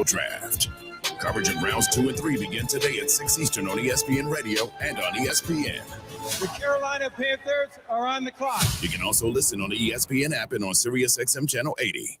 Draft. Coverage of rounds 2 and 3 begin today at 6 Eastern on ESPN Radio and on ESPN. The Carolina Panthers are on the clock. You can also listen on the ESPN app and on SiriusXM Channel 80.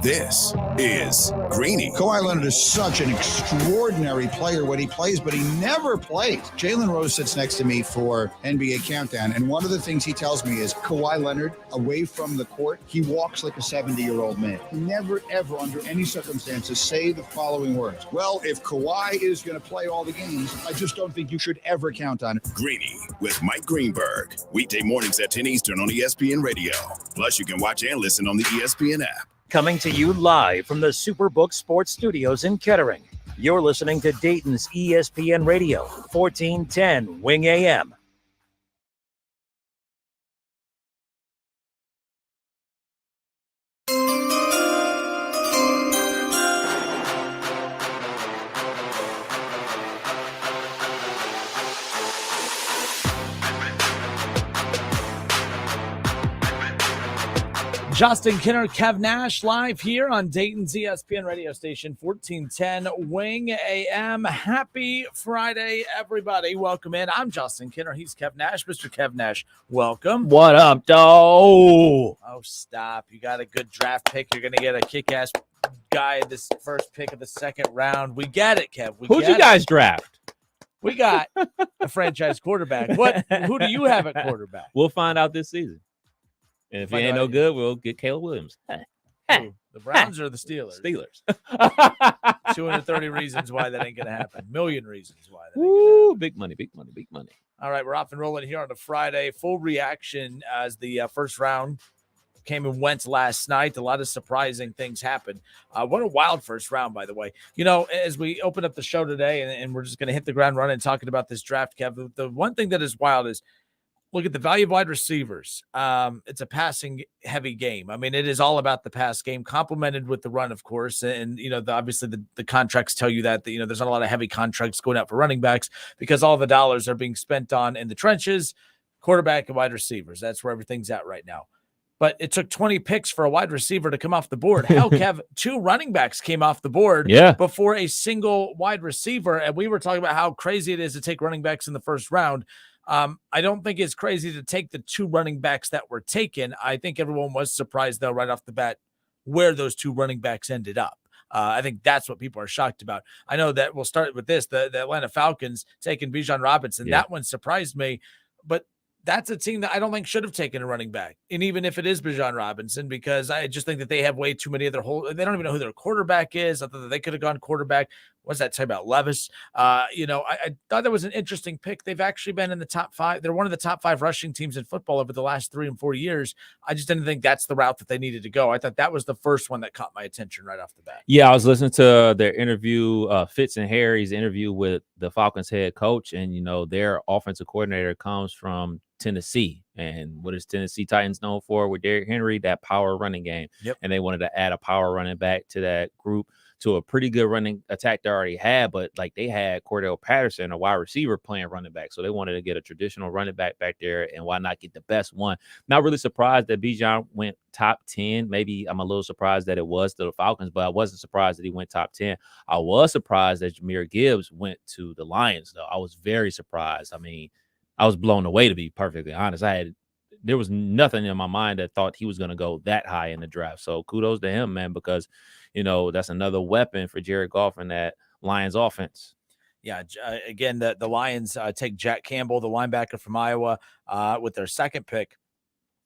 This is Greeny. Kawhi Leonard is such an extraordinary player when he plays, but he never plays. Jalen Rose sits next to me for NBA Countdown, and one of the things he tells me is Kawhi Leonard, away from the court, he walks like a 70-year-old man. Never, ever, under any circumstances, say the following words. Well, if Kawhi is going to play all the games, I just don't think you should ever count on it. Greeny with Mike Greenberg. Weekday mornings at 10 Eastern on ESPN Radio. Plus, you can watch and listen on the ESPN app. Coming to you live from the Superbook Sports Studios in Kettering. You're listening to Dayton's ESPN Radio, 1410 Wing AM. Justin Kinner, Kev Nash, live here on Dayton's ESPN radio station, 1410 Wing AM. Happy Friday, everybody. Welcome in. I'm Justin Kinner. He's Kev Nash. Mr. Kev Nash, welcome. What up, dog? Oh, stop. You got a good draft pick. You're going to get a kick-ass guy in this first pick of the second round. We get it, Kev. Who'd you guys draft? We got a franchise quarterback. Who do you have at quarterback? We'll find out this season. And if he ain't no good, we'll get Caleb Williams. Ooh, the Browns or the Steelers? Steelers. 230 reasons why that ain't going to happen. Million reasons why that ain't Woo, going to happen. big money, big money, big money. All right, we're off and rolling here on a Friday. Full reaction as the first round came and went last night. A lot of surprising things happened. What a wild first round, by the way. You know, as we open up the show today, and we're just going to hit the ground running talking about this draft, Kev, the one thing that is wild is look at the value of wide receivers. It's a passing heavy game. I mean, it is all about the pass game, complemented with the run, of course. And, you know, obviously the contracts tell you that, you know, there's not a lot of heavy contracts going out for running backs because all the dollars are being spent on in the trenches, quarterback and wide receivers. That's where everything's at right now. But it took 20 picks for a wide receiver to come off the board. Hell, Kev, 2 running backs came off the board before a single wide receiver. And we were talking about how crazy it is to take running backs in the first round. I don't think it's crazy to take the 2 running backs that were taken. I think everyone was surprised, though, right off the bat, where those 2 running backs ended up. I think that's what people are shocked about. I know that we'll start with this. The Atlanta Falcons taking Bijan Robinson. Yeah. That one surprised me. But that's a team that I don't think should have taken a running back. And even if it is Bijan Robinson, because I just think that they have way too many other they don't even know who their quarterback is. I thought they could have gone quarterback. What's that say about Levis? You know, I thought that was an interesting pick. They've actually been in the top 5. They're one of the top 5 rushing teams in football over the last 3 and 4 years. I just didn't think that's the route that they needed to go. I thought that was the first one that caught my attention right off the bat. Yeah, I was listening to their interview, Fitz and Harry's interview with the Falcons head coach. And, you know, their offensive coordinator comes from Tennessee. And what is Tennessee Titans known for with Derrick Henry? That power running game. Yep. And they wanted to add a power running back to that group, to a pretty good running attack they already had, but like they had Cordell Patterson, a wide receiver, playing running back. So they wanted to get a traditional running back there, and why not get the best one? Not really surprised that Bijan went top 10. Maybe I'm a little surprised that it was to the Falcons, but I wasn't surprised that he went top 10. I was surprised that Jahmyr Gibbs went to the Lions, though. I was very surprised. I mean, I was blown away, to be perfectly honest. There was nothing in my mind that thought he was going to go that high in the draft. So kudos to him, man, because, you know, that's another weapon for Jared Goff in that Lions offense. Yeah, again, the Lions take Jack Campbell, the linebacker from Iowa, with their second pick.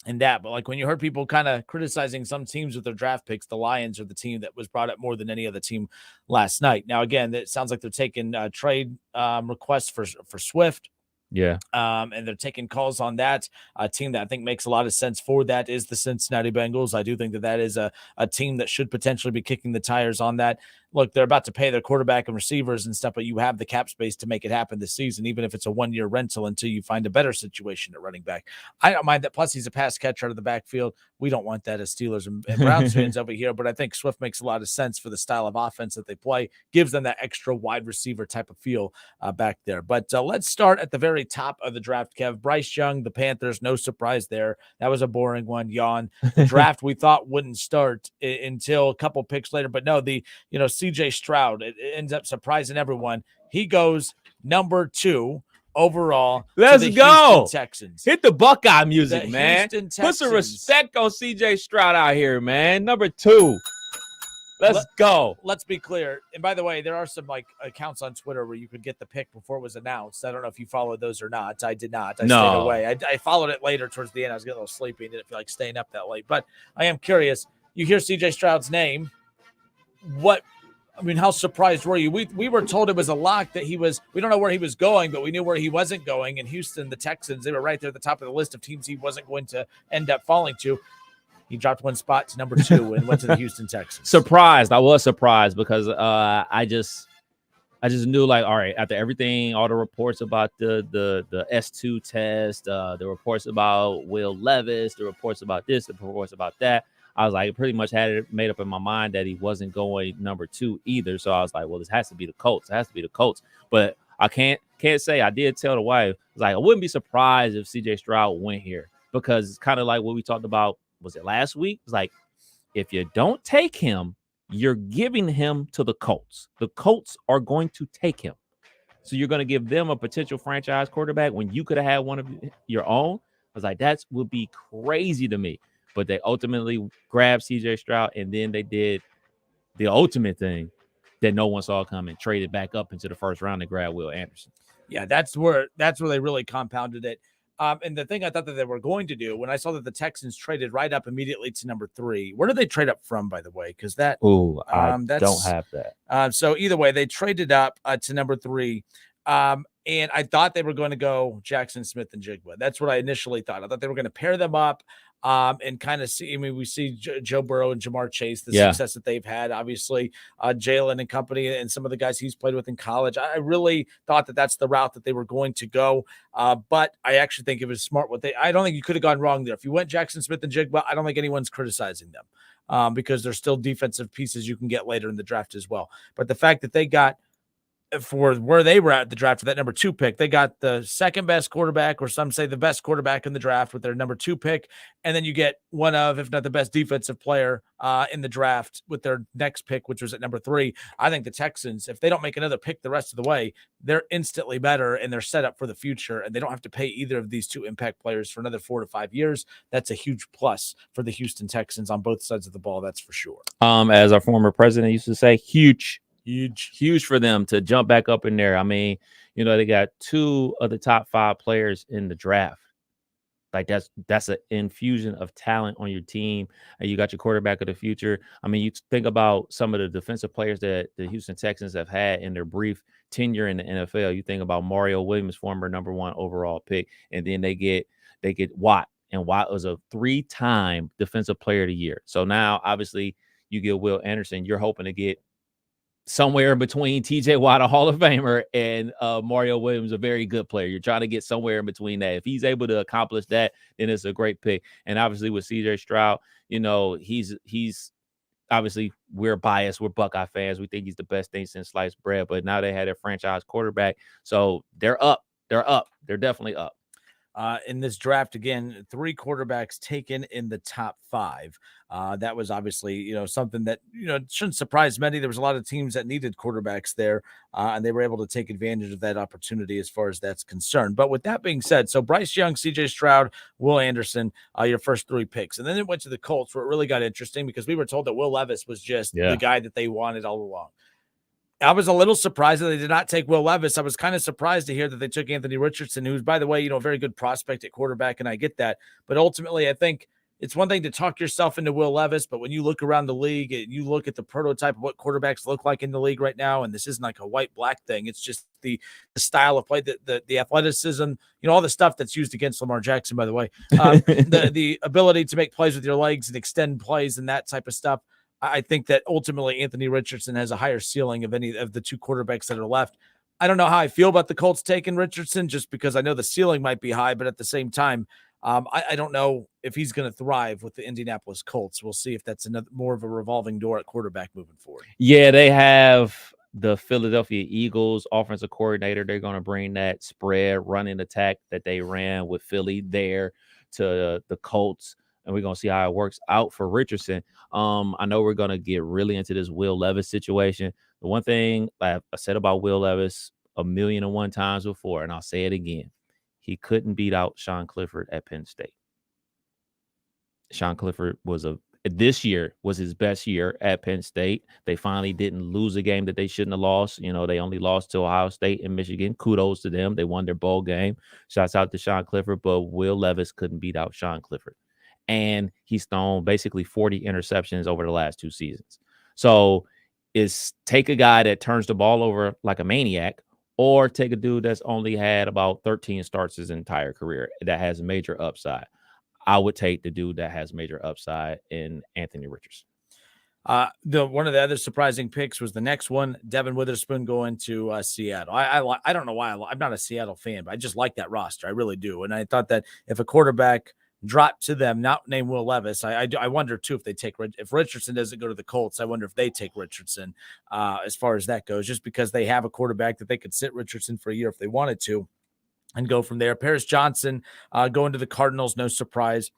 And that, but like when you heard people kind of criticizing some teams with their draft picks, the Lions are the team that was brought up more than any other team last night. Now, again, it sounds like they're taking trade requests for Swift. Yeah. And they're taking calls on that. A team that I think makes a lot of sense for that is the Cincinnati Bengals. I do think that is a team that should potentially be kicking the tires on that. Look, they're about to pay their quarterback and receivers and stuff, but you have the cap space to make it happen this season, even if it's a 1-year rental until you find a better situation at running back. I don't mind that. Plus, he's a pass catcher out of the backfield. We don't want that as Steelers and Browns fans over here, but I think Swift makes a lot of sense for the style of offense that they play, gives them that extra wide receiver type of feel back there. But let's start at the very top of the draft, Kev. Bryce Young, the Panthers, no surprise there. That was a boring one, yawn. The draft we thought wouldn't start until a couple picks later, but no, CJ Stroud. It ends up surprising everyone. He goes number 2 overall. Let's to the go. Houston Texans. Hit the Buckeye music, The man. Houston Put some Texans. respect on CJ Stroud out here, man. Number 2. Let's go. Let's be clear. And by the way, there are some like accounts on Twitter where you could get the pick before it was announced. I don't know if you followed those or not. I did not. I stayed away. I followed it later towards the end. I was getting a little sleepy and didn't feel like staying up that late. But I am curious. You hear CJ Stroud's name. How surprised were you? We were told it was a lock that we don't know where he was going, but we knew where he wasn't going. And Houston, the Texans, they were right there at the top of the list of teams he wasn't going to end up falling to. He dropped one spot to number 2 and went to the Houston Texans. Surprised. I was surprised because I just knew, like, all right, after everything, all the reports about the S2 test, the reports about Will Levis, the reports about this, the reports about that, I was like, pretty much had it made up in my mind that he wasn't going number 2 either. So I was like, well, this has to be the Colts. It has to be the Colts. But I can't say, I did tell the wife, I was like, I wouldn't be surprised if CJ Stroud went here, because it's kind of like what we talked about. Was it last week? It's like, if you don't take him, you're giving him to the Colts. The Colts are going to take him. So you're going to give them a potential franchise quarterback when you could have had one of your own. I was like, that would be crazy to me. But they ultimately grabbed CJ Stroud, and then they did the ultimate thing that no one saw coming, traded back up into the first round to grab Will Anderson. Yeah, that's where they really compounded it. And the thing I thought that they were going to do, when I saw that the Texans traded right up immediately to number 3, where did they trade up from, by the way? Because that, I don't have that. So either way, they traded up to number 3. And I thought they were going to go Jackson Smith and Jigba. That's what I initially thought. I thought they were going to pair them up and kind of see. I mean, we see Joe Burrow and Jamar Chase, the success that they've had. Obviously, Jalen and company and some of the guys he's played with in college. I really thought that that's the route that they were going to go. But I actually think it was smart. I don't think you could have gone wrong there. If you went Jackson Smith and Jigba, I don't think anyone's criticizing them because there's still defensive pieces you can get later in the draft as well. But the fact that they got, for where they were at the draft for that number 2 pick, they got the second best quarterback, or some say the best quarterback in the draft with their number 2 pick. And then you get one of, if not the best defensive player in the draft with their next pick, which was at number 3. I think the Texans, if they don't make another pick the rest of the way, they're instantly better and they're set up for the future. And they don't have to pay either of these 2 impact players for another 4 to 5 years. That's a huge plus for the Houston Texans on both sides of the ball. That's for sure. As our former president used to say, huge for them to jump back up in there. I mean, they got 2 of the top 5 players in the draft. Like that's an infusion of talent on your team, and you got your quarterback of the future. I mean, you think about some of the defensive players that the Houston Texans have had in their brief tenure in the NFL. You think about Mario Williams, former number 1 overall pick, and then they get Watt, and Watt was a 3-time defensive player of the year. So now, obviously, you get Will Anderson. You're hoping to get somewhere in between TJ Watt, a Hall of Famer, and Mario Williams, a very good player. You're trying to get somewhere in between that. If he's able to accomplish that, then it's a great pick. And obviously with CJ Stroud, he's obviously, we're biased. We're Buckeye fans. We think he's the best thing since sliced bread. But now they had a franchise quarterback, so they're up. They're definitely up. In this draft, again, 3 quarterbacks taken in the top 5. That was obviously, something that, shouldn't surprise many. There was a lot of teams that needed quarterbacks there, and they were able to take advantage of that opportunity as far as that's concerned. But with that being said, so Bryce Young, CJ Stroud, Will Anderson, your first 3 picks. And then it went to the Colts, where it really got interesting because we were told that Will Levis was just the guy that they wanted all along. I was a little surprised that they did not take Will Levis. I was kind of surprised to hear that they took Anthony Richardson, who's, by the way, a very good prospect at quarterback, and I get that. But ultimately, I think it's one thing to talk yourself into Will Levis, but when you look around the league and you look at the prototype of what quarterbacks look like in the league right now, and this isn't like a white-black thing, it's just the style of play, the athleticism, all the stuff that's used against Lamar Jackson, by the way, the ability to make plays with your legs and extend plays and that type of stuff. I think that ultimately Anthony Richardson has a higher ceiling of any of the 2 quarterbacks that are left. I don't know how I feel about the Colts taking Richardson, just because I know the ceiling might be high, but at the same time, I don't know if he's going to thrive with the Indianapolis Colts. We'll see if that's more of a revolving door at quarterback moving forward. Yeah, they have the Philadelphia Eagles offensive coordinator. They're going to bring that spread running attack that they ran with Philly there to the Colts. and we're going to see how it works out for Richardson. I know we're going to get really into this Will Levis situation. The one thing I said about Will Levis 1,000,001 times before, and I'll say it again, he couldn't beat out Sean Clifford at Penn State. Sean Clifford this year was his best year at Penn State. They finally didn't lose a game that they shouldn't have lost. You know, they only lost to Ohio State and Michigan. Kudos to them. They won their bowl game. Shouts out to Sean Clifford, but Will Levis couldn't beat out Sean Clifford. And he's thrown basically 40 interceptions over the last 2 seasons. So it's take a guy that turns the ball over like a maniac, or take a dude that's only had about 13 starts his entire career that has major upside. I would take the dude that has major upside in Anthony Richardson. One of the other surprising picks was the next one, Devin Witherspoon going to Seattle. I don't know why I'm not a Seattle fan, but I just like that roster. I really do. And I thought that if a quarterback dropped to them, not named Will Levis, I wonder too if they take, if Richardson doesn't go to the Colts, I wonder if they take Richardson as far as that goes, just because they have a quarterback that they could sit Richardson for a year if they wanted to and go from there. Paris Johnson going to the Cardinals, no surprise.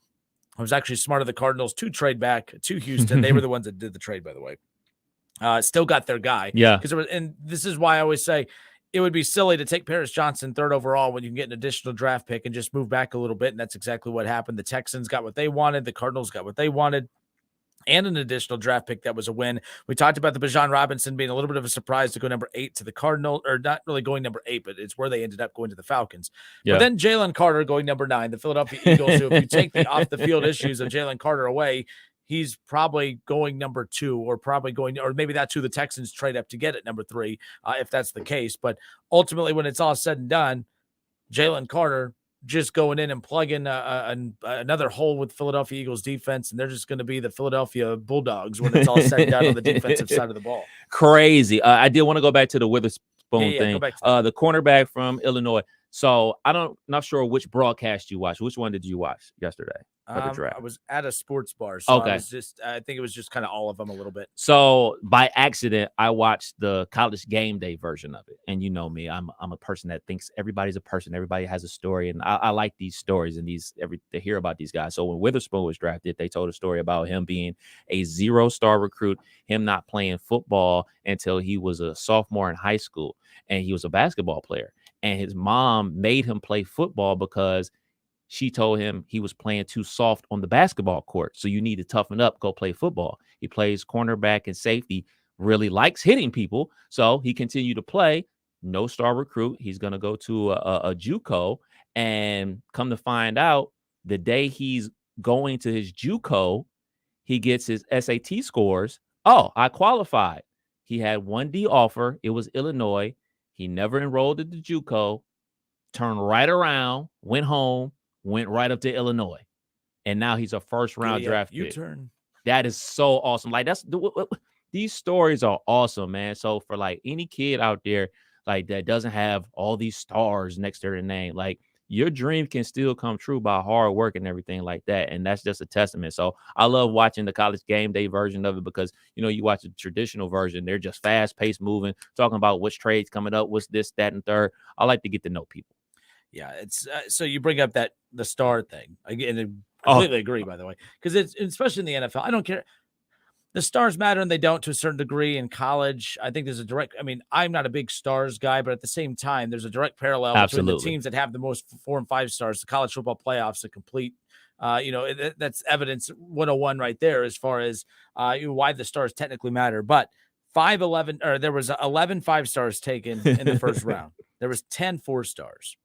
I was actually smart of the Cardinals to trade back to Houston. They were the ones that did the trade, by the way. Still got their guy. Yeah. And this is why I always say it would be silly to take Paris Johnson 3rd overall when you can get an additional draft pick and just move back a little bit. And that's exactly what happened. The Texans got what they wanted. The Cardinals got what they wanted, and an additional draft pick that was a win. We talked about the Bijan Robinson being a little bit of a surprise to go number 8 to the Cardinals, or not really going number 8, but it's where they ended up going to the Falcons. Yeah. But then Jalen Carter going number 9, the Philadelphia Eagles, who if you take the off-the-field issues of Jalen Carter away, he's probably going number 2, or maybe that's who the Texans trade up to get at number 3, if that's the case. But ultimately, when it's all said and done, Jalen Carter just going in and plugging another hole with Philadelphia Eagles defense, and they're just going to be the Philadelphia Bulldogs when it's all said and done on the defensive side of the ball. Crazy. I did want to go back to the Witherspoon thing. The cornerback from Illinois. So not sure which broadcast you watched. Which one did you watch yesterday? I was at a sports bar, so okay. I think it was just kind of all of them a little bit. So by accident, I watched the College Game Day version of it, and you know me, I'm a person that thinks everybody's a person, everybody has a story, and I like these stories and to hear about these guys. So when Witherspoon was drafted, they told a story about him being a 0-star recruit, him not playing football until he was a sophomore in high school, and he was a basketball player, and his mom made him play football because she told him he was playing too soft on the basketball court. So you need to toughen up, go play football. He plays cornerback and safety, really likes hitting people. So he continued to play. No star recruit. He's going to go to a JUCO, and come to find out the day he's going to his JUCO, he gets his SAT scores. Oh, I qualified. He had 1D offer. It was Illinois. He never enrolled at the JUCO, turned right around, went home, went right up to Illinois, and now he's a first-round draft pick. U-turn. That is so awesome. Like, these stories are awesome, man. So for like any kid out there like that doesn't have all these stars next to their name, like, your dream can still come true by hard work and everything like that. And that's just a testament. So I love watching the College Game Day version of it because, you know, you watch the traditional version, they're just fast-paced moving, talking about which trades coming up, what's this, that, and third. I like to get to know people. Yeah, it's so you bring up the star thing. I completely agree, by the way, because it's especially in the NFL. I don't care. The stars matter, and they don't to a certain degree in college. I think there's a direct. I mean, I'm not a big stars guy, but at the same time, there's a direct parallel between the teams that have the most 4 and 5 stars. The college football playoffs, a complete. That's evidence 101 right there as far as why the stars technically matter. But 5-11, or there was 11 5-stars taken in the first round. There was 10 4-stars.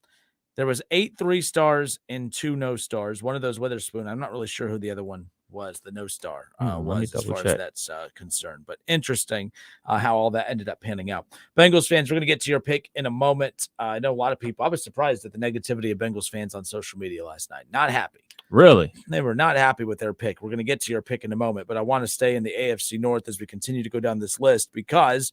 There was 8 3-stars and 2 no-stars. One of those Witherspoon. I'm not really sure who the other one was, the no-star was as far as that's concerned. But interesting how all that ended up panning out. Bengals fans, we're going to get to your pick in a moment. I know a lot of people. I was surprised at the negativity of Bengals fans on social media last night. Not happy. Really? They were not happy with their pick. We're going to get to your pick in a moment. But I want to stay in the AFC North as we continue to go down this list because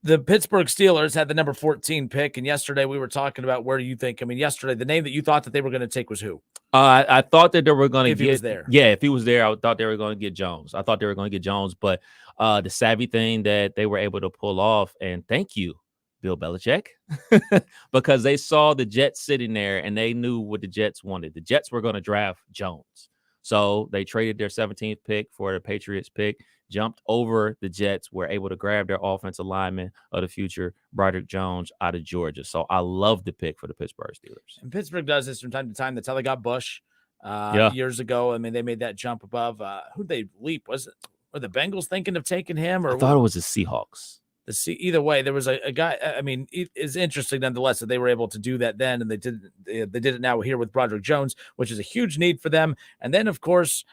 the Pittsburgh Steelers had the number 14 pick, and yesterday we were talking about where do you think? I mean, yesterday the name that you thought that they were going to take was who? I thought that they were going to get. If he was there, yeah, if he was there, I thought they were going to get Jones. I thought they were going to get Jones, but the savvy thing that they were able to pull off, and thank you, Bill Belichick, because they saw the Jets sitting there and they knew what the Jets wanted. The Jets were going to draft Jones. So they traded their 17th pick for the Patriots pick, jumped over the Jets, were able to grab their offensive lineman of the future, Broderick Jones, out of Georgia. So I love the pick for the Pittsburgh Steelers. And Pittsburgh does this from time to time. That's how they got Bush Yeah. years ago. I mean, they made that jump above. Who'd they leap? Was it? Were the Bengals thinking of taking him? Or I thought it was the Seahawks. Either way, there was a guy. I mean, it is interesting nonetheless that they were able to do that then, and they did it now here with Broderick Jones, which is a huge need for them. And then, of course,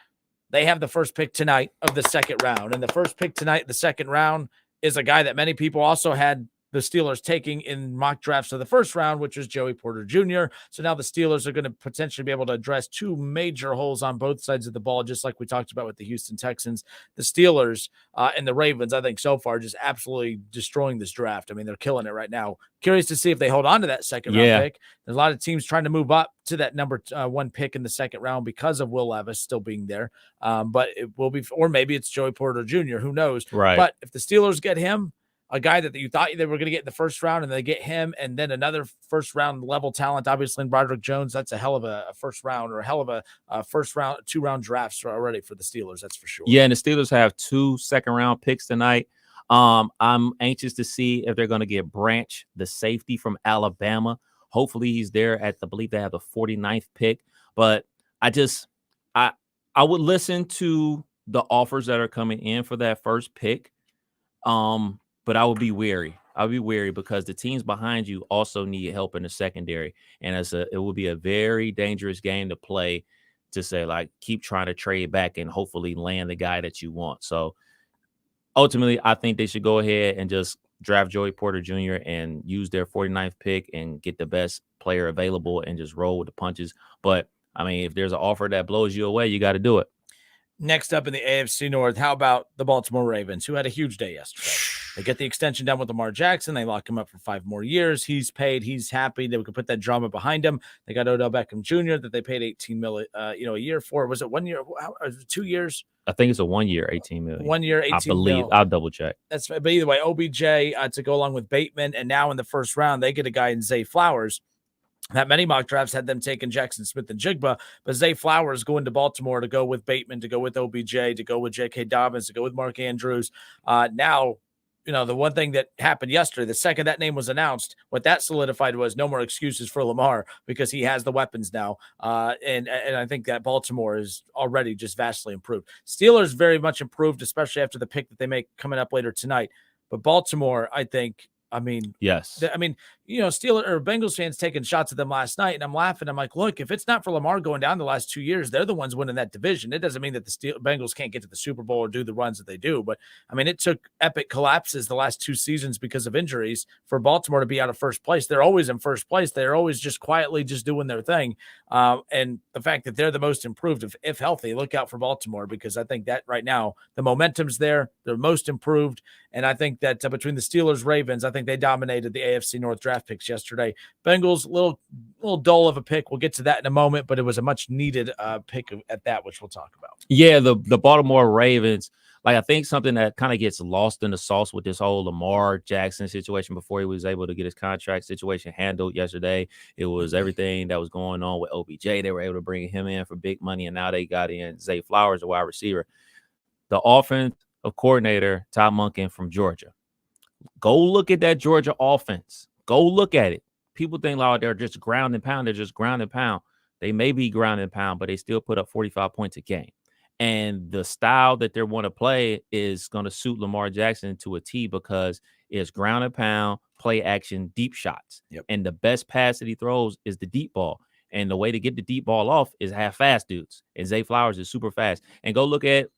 they have the first pick tonight of the second round, and the first pick tonight, the second round, is a guy that many people also had the Steelers taking in mock drafts of the first round, which was Joey Porter Jr. So now the Steelers are going to potentially be able to address two major holes on both sides of the ball, just like we talked about with the Houston Texans. The Steelers and the Ravens, I think so far, just absolutely destroying this draft. I mean, they're killing it right now. Curious to see if they hold on to that second round pick. There's a lot of teams trying to move up to that number one pick in the second round because of Will Levis still being there. But it will be, or maybe it's Joey Porter Jr., who knows? Right. But if the Steelers get him, a guy that you thought they were going to get in the first round, and they get him, and then another first round level talent, obviously in Broderick Jones, that's a hell of a first round, or a hell of a first round, 2-round drafts already for the Steelers. That's for sure. Yeah, and the Steelers have 2 second-round picks tonight. I'm anxious to see if they're going to get Branch, the safety from Alabama. Hopefully he's there at I believe they have the 49th pick. But I would listen to the offers that are coming in for that first pick. But I would be wary. I'll be wary because the teams behind you also need help in the secondary. And it will be a very dangerous game to play, to say, like, keep trying to trade back and hopefully land the guy that you want. So ultimately, I think they should go ahead and just draft Joey Porter Jr. and use their 49th pick and get the best player available and just roll with the punches. But I mean, if there's an offer that blows you away, you got to do it. Next up in the AFC North, how about the Baltimore Ravens, who had a huge day yesterday? They get the extension done with Lamar Jackson. They lock him up for 5 more years. He's paid. He's happy that we could put that drama behind him. They got Odell Beckham Jr. that they paid $18 million, a year for. Was it 1 year? 2 years? I think it's a 1 year, $18 million. 1 year, $18 I believe. million. I'll double check. That's but either way, OBJ to go along with Bateman, and now in the first round they get a guy in Zay Flowers. That many mock drafts had them taking Jackson Smith and Jigba, but Zay Flowers going to Baltimore to go with Bateman, to go with OBJ, to go with J.K. Dobbins, to go with Mark Andrews. Now, the one thing that happened yesterday, the second that name was announced, what that solidified was no more excuses for Lamar because he has the weapons now. And I think that Baltimore is already just vastly improved. Steelers very much improved, especially after the pick that they make coming up later tonight. But Baltimore, I think, yes. Steelers or Bengals fans taking shots at them last night, and I'm laughing. I'm like, look, if it's not for Lamar going down the last 2 years, they're the ones winning that division. It doesn't mean that the Bengals can't get to the Super Bowl or do the runs that they do. But, it took epic collapses the last 2 seasons because of injuries for Baltimore to be out of first place. They're always in first place. They're always just quietly just doing their thing. And the fact that they're the most improved, if healthy, look out for Baltimore, because I think that right now the momentum's there. They're most improved. And I think that between the Steelers, Ravens, I think they dominated the AFC North draft picks yesterday. Bengals, little dull of a pick. We'll get to that in a moment, but it was a much needed pick at that, which we'll talk about. Yeah, the Baltimore Ravens, I think something that kind of gets lost in the sauce with this whole Lamar Jackson situation before he was able to get his contract situation handled yesterday. It was everything that was going on with OBJ. They were able to bring him in for big money, and now they got in Zay Flowers, a wide receiver. The offensive coordinator, Todd Monken from Georgia. Go look at that Georgia offense. Go look at it. People think, they're just ground and pound. They're just ground and pound. They may be ground and pound, but they still put up 45 points a game. And the style that they want to play is going to suit Lamar Jackson to a T, because it's ground and pound, play action, deep shots. Yep. And the best pass that he throws is the deep ball. And the way to get the deep ball off is have fast dudes. And Zay Flowers is super fast. And go look at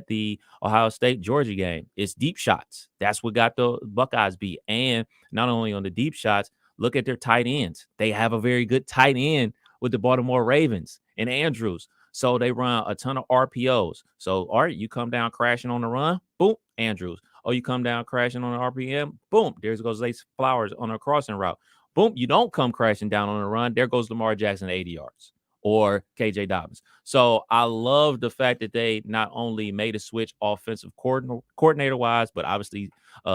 the Ohio State-Georgia game. It's deep shots. That's what got the Buckeyes beat. And not only on the deep shots, look at their tight ends. They have a very good tight end with the Baltimore Ravens and Andrews. So they run a ton of RPOs. So, all right, you come down crashing on the run, boom, Andrews. Oh, you come down crashing on the RPM, boom, there goes Zay Flowers on a crossing route. Boom, you don't come crashing down on the run, there goes Lamar Jackson 80 yards. Or KJ Dobbins. So I love the fact that they not only made a switch offensive coordinator-wise, but obviously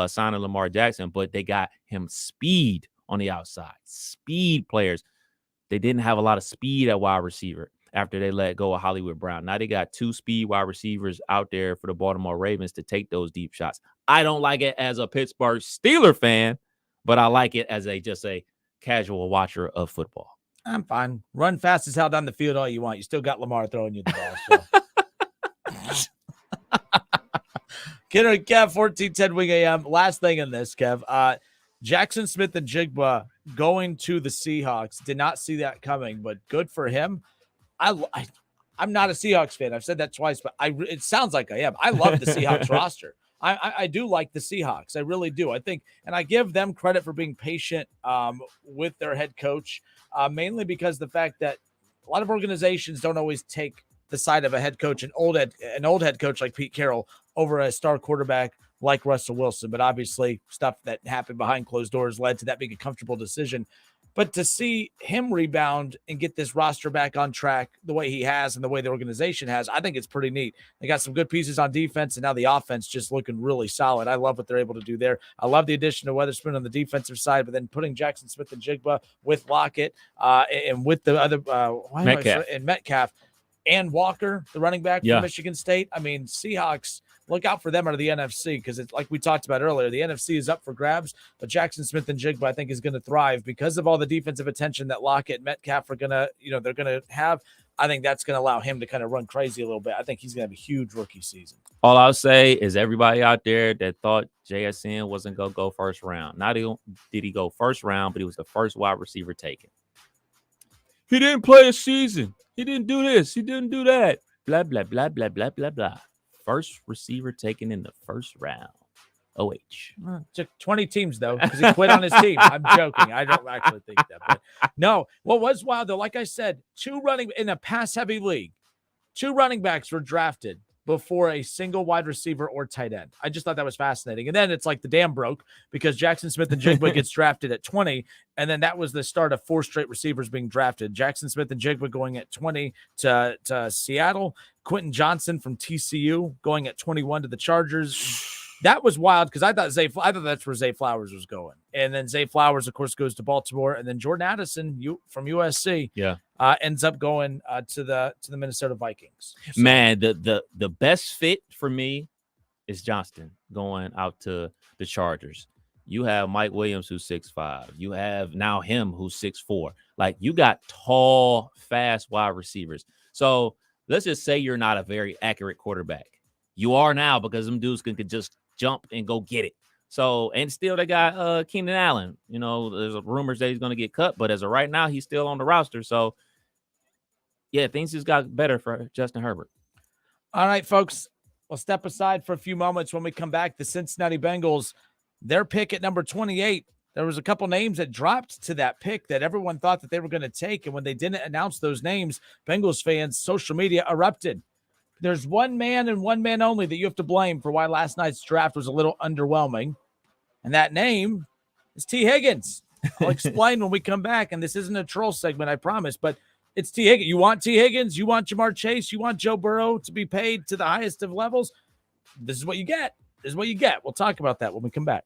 signing Lamar Jackson, but they got him speed on the outside. Speed players. They didn't have a lot of speed at wide receiver. after they let go of Hollywood Brown. Now they got 2 speed wide receivers out there for the Baltimore Ravens to take those deep shots. I don't like it as a Pittsburgh Steeler fan, but I like it as just a casual watcher of football. I'm fine. Run fast as hell down the field all you want. You still got Lamar throwing you the ball. So. Kidder and Kev, 1410 Wing AM. Last thing in this, Kev. Jackson Smith and Jigba going to the Seahawks. Did not see that coming, but good for him. I'm not a Seahawks fan. I've said that twice, but it sounds like I am. I love the Seahawks roster. I do like the Seahawks. I really do. I think, and I give them credit for being patient with their head coach, mainly because the fact that a lot of organizations don't always take the side of a head coach, an old head coach like Pete Carroll over a star quarterback like Russell Wilson. But obviously stuff that happened behind closed doors led to that being a comfortable decision. But to see him rebound and get this roster back on track the way he has and the way the organization has, I think it's pretty neat. They got some good pieces on defense, and now the offense just looking really solid. I love what they're able to do there. I love the addition of Weatherspoon on the defensive side, but then putting Jackson Smith and Jigba with Lockett and with the other Metcalf and Walker, the running back from Michigan State. I mean, Seahawks, look out for them out of the NFC because it's like we talked about earlier. The NFC is up for grabs, but Jackson Smith and Jigba, I think, is going to thrive because of all the defensive attention that Lockett and Metcalf are going to, they're going to have. I think that's going to allow him to kind of run crazy a little bit. I think he's going to have a huge rookie season. All I'll say is everybody out there that thought JSN wasn't going to go first round. Not only did he go first round, but he was the first wide receiver taken. He didn't play a season. He didn't do this. He didn't do that. Blah, blah, blah, blah, blah, blah, blah. First receiver taken in the first round. OH. Took 20 teams, though, because he quit on his team. I'm joking. I don't actually think that. But no, what was wild, though, like I said, in a pass-heavy league, 2 running backs were drafted before a single wide receiver or tight end. I just thought that was fascinating. And then it's like the dam broke because Jackson Smith and Jigba gets drafted at 20, and then that was the start of 4 straight receivers being drafted. Jackson Smith and Jigba going at 20 to Seattle. Quentin Johnson from TCU going at 21 to the Chargers. That was wild because I thought that's where Zay Flowers was going. And then Zay Flowers, of course, goes to Baltimore. And then Jordan Addison from USC ends up going to the Minnesota Vikings. So, man, the best fit for me is Johnston going out to the Chargers. You have Mike Williams, who's 6'5". You have now him, who's 6'4". Like, you got tall, fast wide receivers. So let's just say you're not a very accurate quarterback. You are now because them dudes can just jump and go get it. So, and still they got Keenan Allen. There's rumors that he's going to get cut, but as of right now, he's still on the roster. So, yeah, things just got better for Justin Herbert. All right, folks, we'll step aside for a few moments. When we come back, the Cincinnati Bengals, their pick at number 28. There was a couple names that dropped to that pick that everyone thought that they were going to take. And when they didn't announce those names, Bengals fans, social media erupted. There's one man and one man only that you have to blame for why last night's draft was a little underwhelming. And that name is T. Higgins. I'll explain when we come back. And this isn't a troll segment, I promise, but it's T. Higgins. You want T. Higgins? You want Jamar Chase? You want Joe Burrow to be paid to the highest of levels? This is what you get. This is what you get. We'll talk about that when we come back.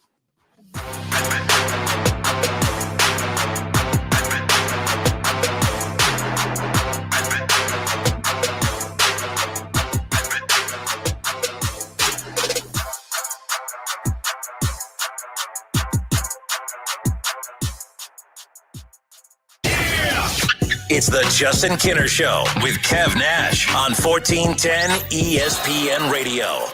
It's the Justin Kinner Show with Kev Nash on 1410 ESPN Radio.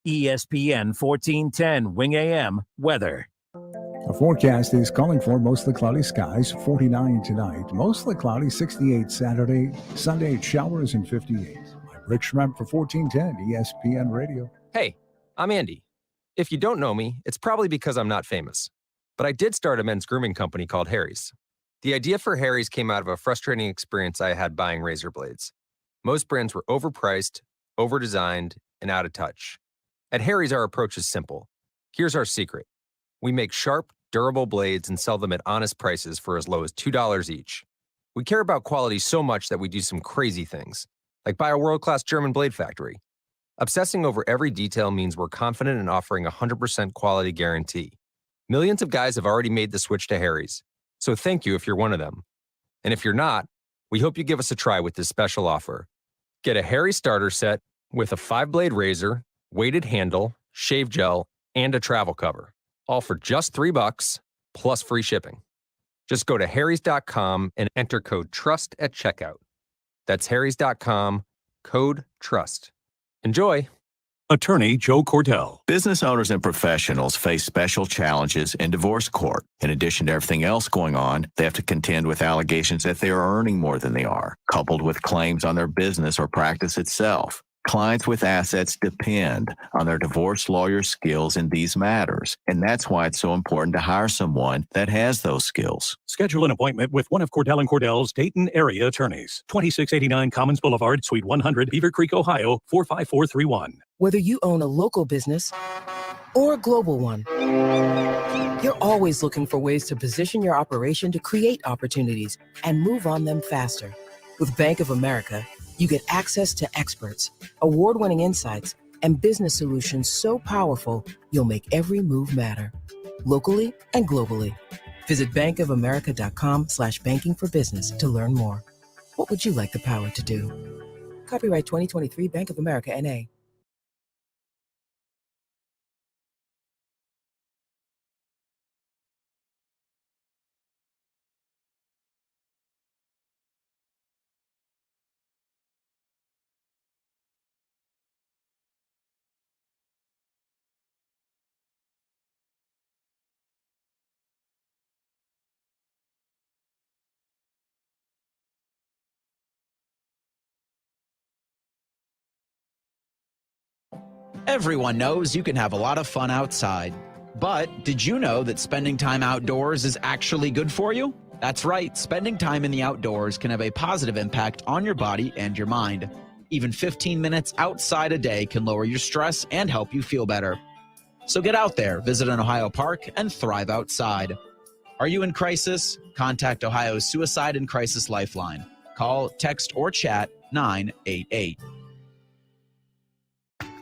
ESPN 1410 Wing AM weather. The forecast is calling for mostly cloudy skies, 49 tonight. Mostly cloudy, 68 Saturday. Sunday, showers and 58. I'm Rick Schremp for 1410 ESPN Radio. Hey, I'm Andy. If you don't know me, it's probably because I'm not famous. But I did start a men's grooming company called Harry's. The idea for Harry's came out of a frustrating experience I had buying razor blades. Most brands were overpriced, overdesigned, and out of touch. At Harry's, our approach is simple. Here's our secret. We make sharp, durable blades and sell them at honest prices for as low as $2 each. We care about quality so much that we do some crazy things, like buy a world-class German blade factory. Obsessing over every detail means we're confident in offering a 100% quality guarantee. Millions of guys have already made the switch to Harry's. So thank you if you're one of them. And if you're not, We hope you give us a try with this special offer. Get a Harry starter set with a 5-blade razor, weighted handle, shave gel, and a travel cover. All for just $3 plus free shipping. Just go to harrys.com and enter code TRUST at checkout. That's harrys.com, code TRUST. Enjoy. Attorney Joe Cordell. Business owners and professionals face special challenges in divorce court. In addition to everything else going on, they have to contend with allegations that they are earning more than they are, coupled with claims on their business or practice itself. Clients with assets depend on their divorce lawyer's skills in these matters, and that's why it's so important to hire someone that has those skills. Schedule an appointment with one of Cordell & Cordell's Dayton area attorneys. 2689 Commons Boulevard, Suite 100, Beaver Creek, Ohio, 45431. Whether you own a local business or a global one, you're always looking for ways to position your operation to create opportunities and move on them faster. With Bank of America, you get access to experts, award-winning insights, and business solutions so powerful, you'll make every move matter, locally and globally. Visit bankofamerica.com/banking for business to learn more. What would you like the power to do? Copyright 2023 Bank of America, N.A. Everyone knows you can have a lot of fun outside. But did you know that spending time outdoors is actually good for you? That's right, spending time in the outdoors can have a positive impact on your body and your mind. Even 15 minutes outside a day can lower your stress and help you feel better. So get out there, visit an Ohio park, and thrive outside. Are you in crisis? Contact Ohio's Suicide and Crisis Lifeline. Call, text, or chat 988.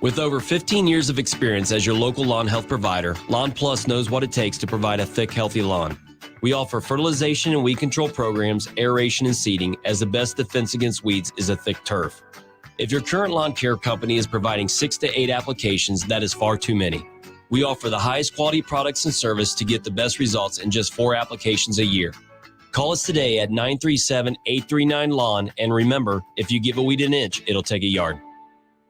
With over 15 years of experience as your local lawn health provider, Lawn Plus knows what it takes to provide a thick, healthy lawn. We offer fertilization and weed control programs, aeration and seeding, as the best defense against weeds is a thick turf. If your current lawn care company is providing 6 to 8 applications, that is far too many. We offer the highest quality products and service to get the best results in just 4 applications a year. Call us today at 937-839-LAWN, and remember, if you give a weed an inch, it'll take a yard.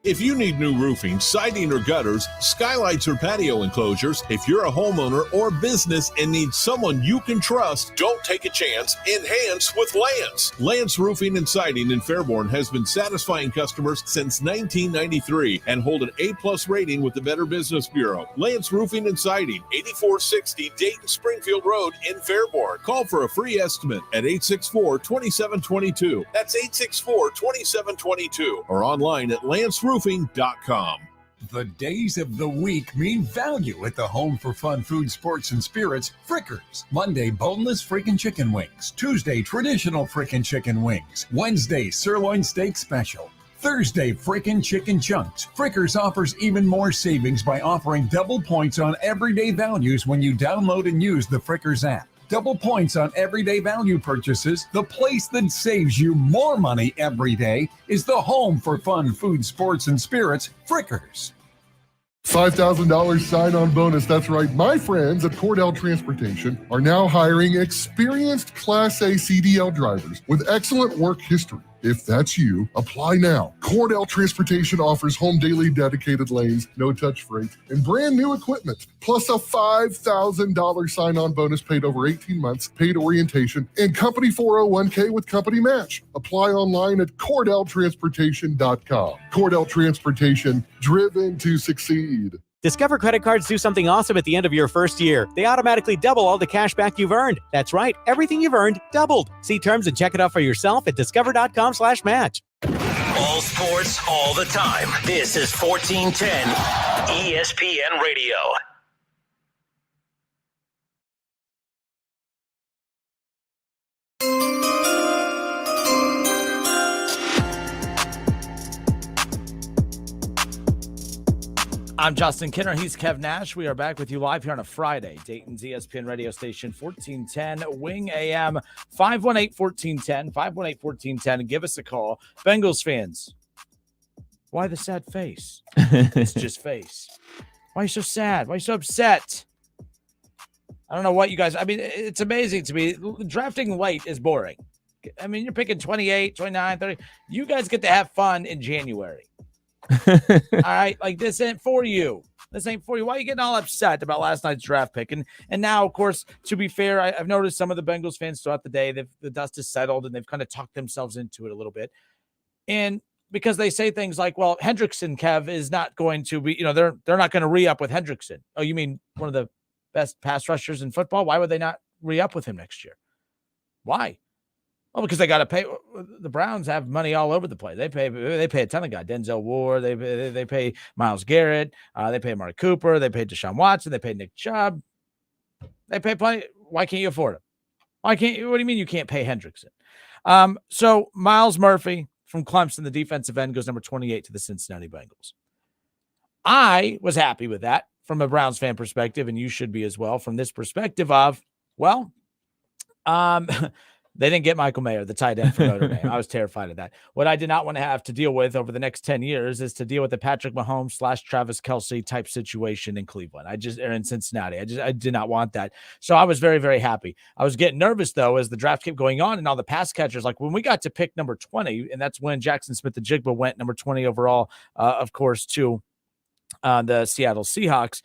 If you need new roofing, siding, or gutters, skylights, or patio enclosures, if you're a homeowner or business and need someone you can trust, don't take a chance. Enhance with Lance. Lance Roofing and Siding in Fairborn has been satisfying customers since 1993 and hold an A+ rating with the Better Business Bureau. Lance Roofing and Siding, 8460 Dayton Springfield Road in Fairborn. Call for a free estimate at 864-2722. That's 864-2722 or online at lanceroofing.com. The days of the week mean value at the home for fun food, sports, and spirits, Frickers. Monday, boneless freaking chicken wings. Tuesday, traditional freaking chicken wings. Wednesday, sirloin steak special. Thursday, freaking chicken chunks. Frickers offers even more savings by offering double points on everyday values when you download and use the Frickers app. Double points on everyday value purchases. The place that saves you more money every day is the home for fun food, sports, and spirits, Frickers. $5,000 sign-on bonus. That's right. My friends at Cordell Transportation are now hiring experienced Class A CDL drivers with excellent work history. If that's you, apply now. Cordell Transportation offers home daily dedicated lanes, no-touch freight, and brand new equipment, plus a $5,000 sign-on bonus paid over 18 months, paid orientation, and company 401k with company match. Apply online at CordellTransportation.com. Cordell Transportation, driven to succeed. Discover credit cards do something awesome at the end of your first year. They automatically double all the cash back you've earned. That's right. Everything you've earned doubled. See terms and check it out for yourself at discover.com/match. All sports, all the time. This is 1410 ESPN Radio. I'm Justin Kinner. He's Kev Nash. We are back with you live here on a Friday. Dayton's ESPN radio station, 1410 Wing AM, 518-1410, 518-1410. Give us a call. Bengals fans, why the sad face? It's just face. Why are you so sad? Why are you so upset? I don't know what you guys, I mean, it's amazing to me. Drafting late is boring. I mean, you're picking 28, 29, 30. You guys get to have fun in January. All right, like this ain't for you. This ain't for you. Why are you getting all upset about last night's draft pick? And now, of course, to be fair, I've noticed some of the Bengals fans throughout the day, the dust has settled and they've kind of talked themselves into it a little bit. And because they say things like, well, Hendrickson, Kev, is not going to be, they're not going to re-up with Hendrickson. Oh, you mean one of the best pass rushers in football? Why would they not re-up with him next year? Why? Well, because they got to pay. The Browns have money all over the place. They pay a ton of guys. Denzel Ward. They pay Myles Garrett. They pay Amari Cooper. They pay Deshaun Watson. They pay Nick Chubb. They pay plenty. Why can't you afford him? Why can't you? What do you mean you can't pay Hendrickson? So Myles Murphy from Clemson, the defensive end, goes number 28 to the Cincinnati Bengals. I was happy with that from a Browns fan perspective, and you should be as well from this perspective of, well, they didn't get Michael Mayer, the tight end for Notre Dame. I was terrified of that. What I did not want to have to deal with over the next 10 years is to deal with the Patrick Mahomes / Travis Kelce type situation in Cleveland. Or in Cincinnati. I did not want that. So I was very, very happy. I was getting nervous, though, as the draft kept going on and all the pass catchers. Like when we got to pick number 20, and that's when Jackson Smith-Njigba went number 20 overall, of course, to the Seattle Seahawks.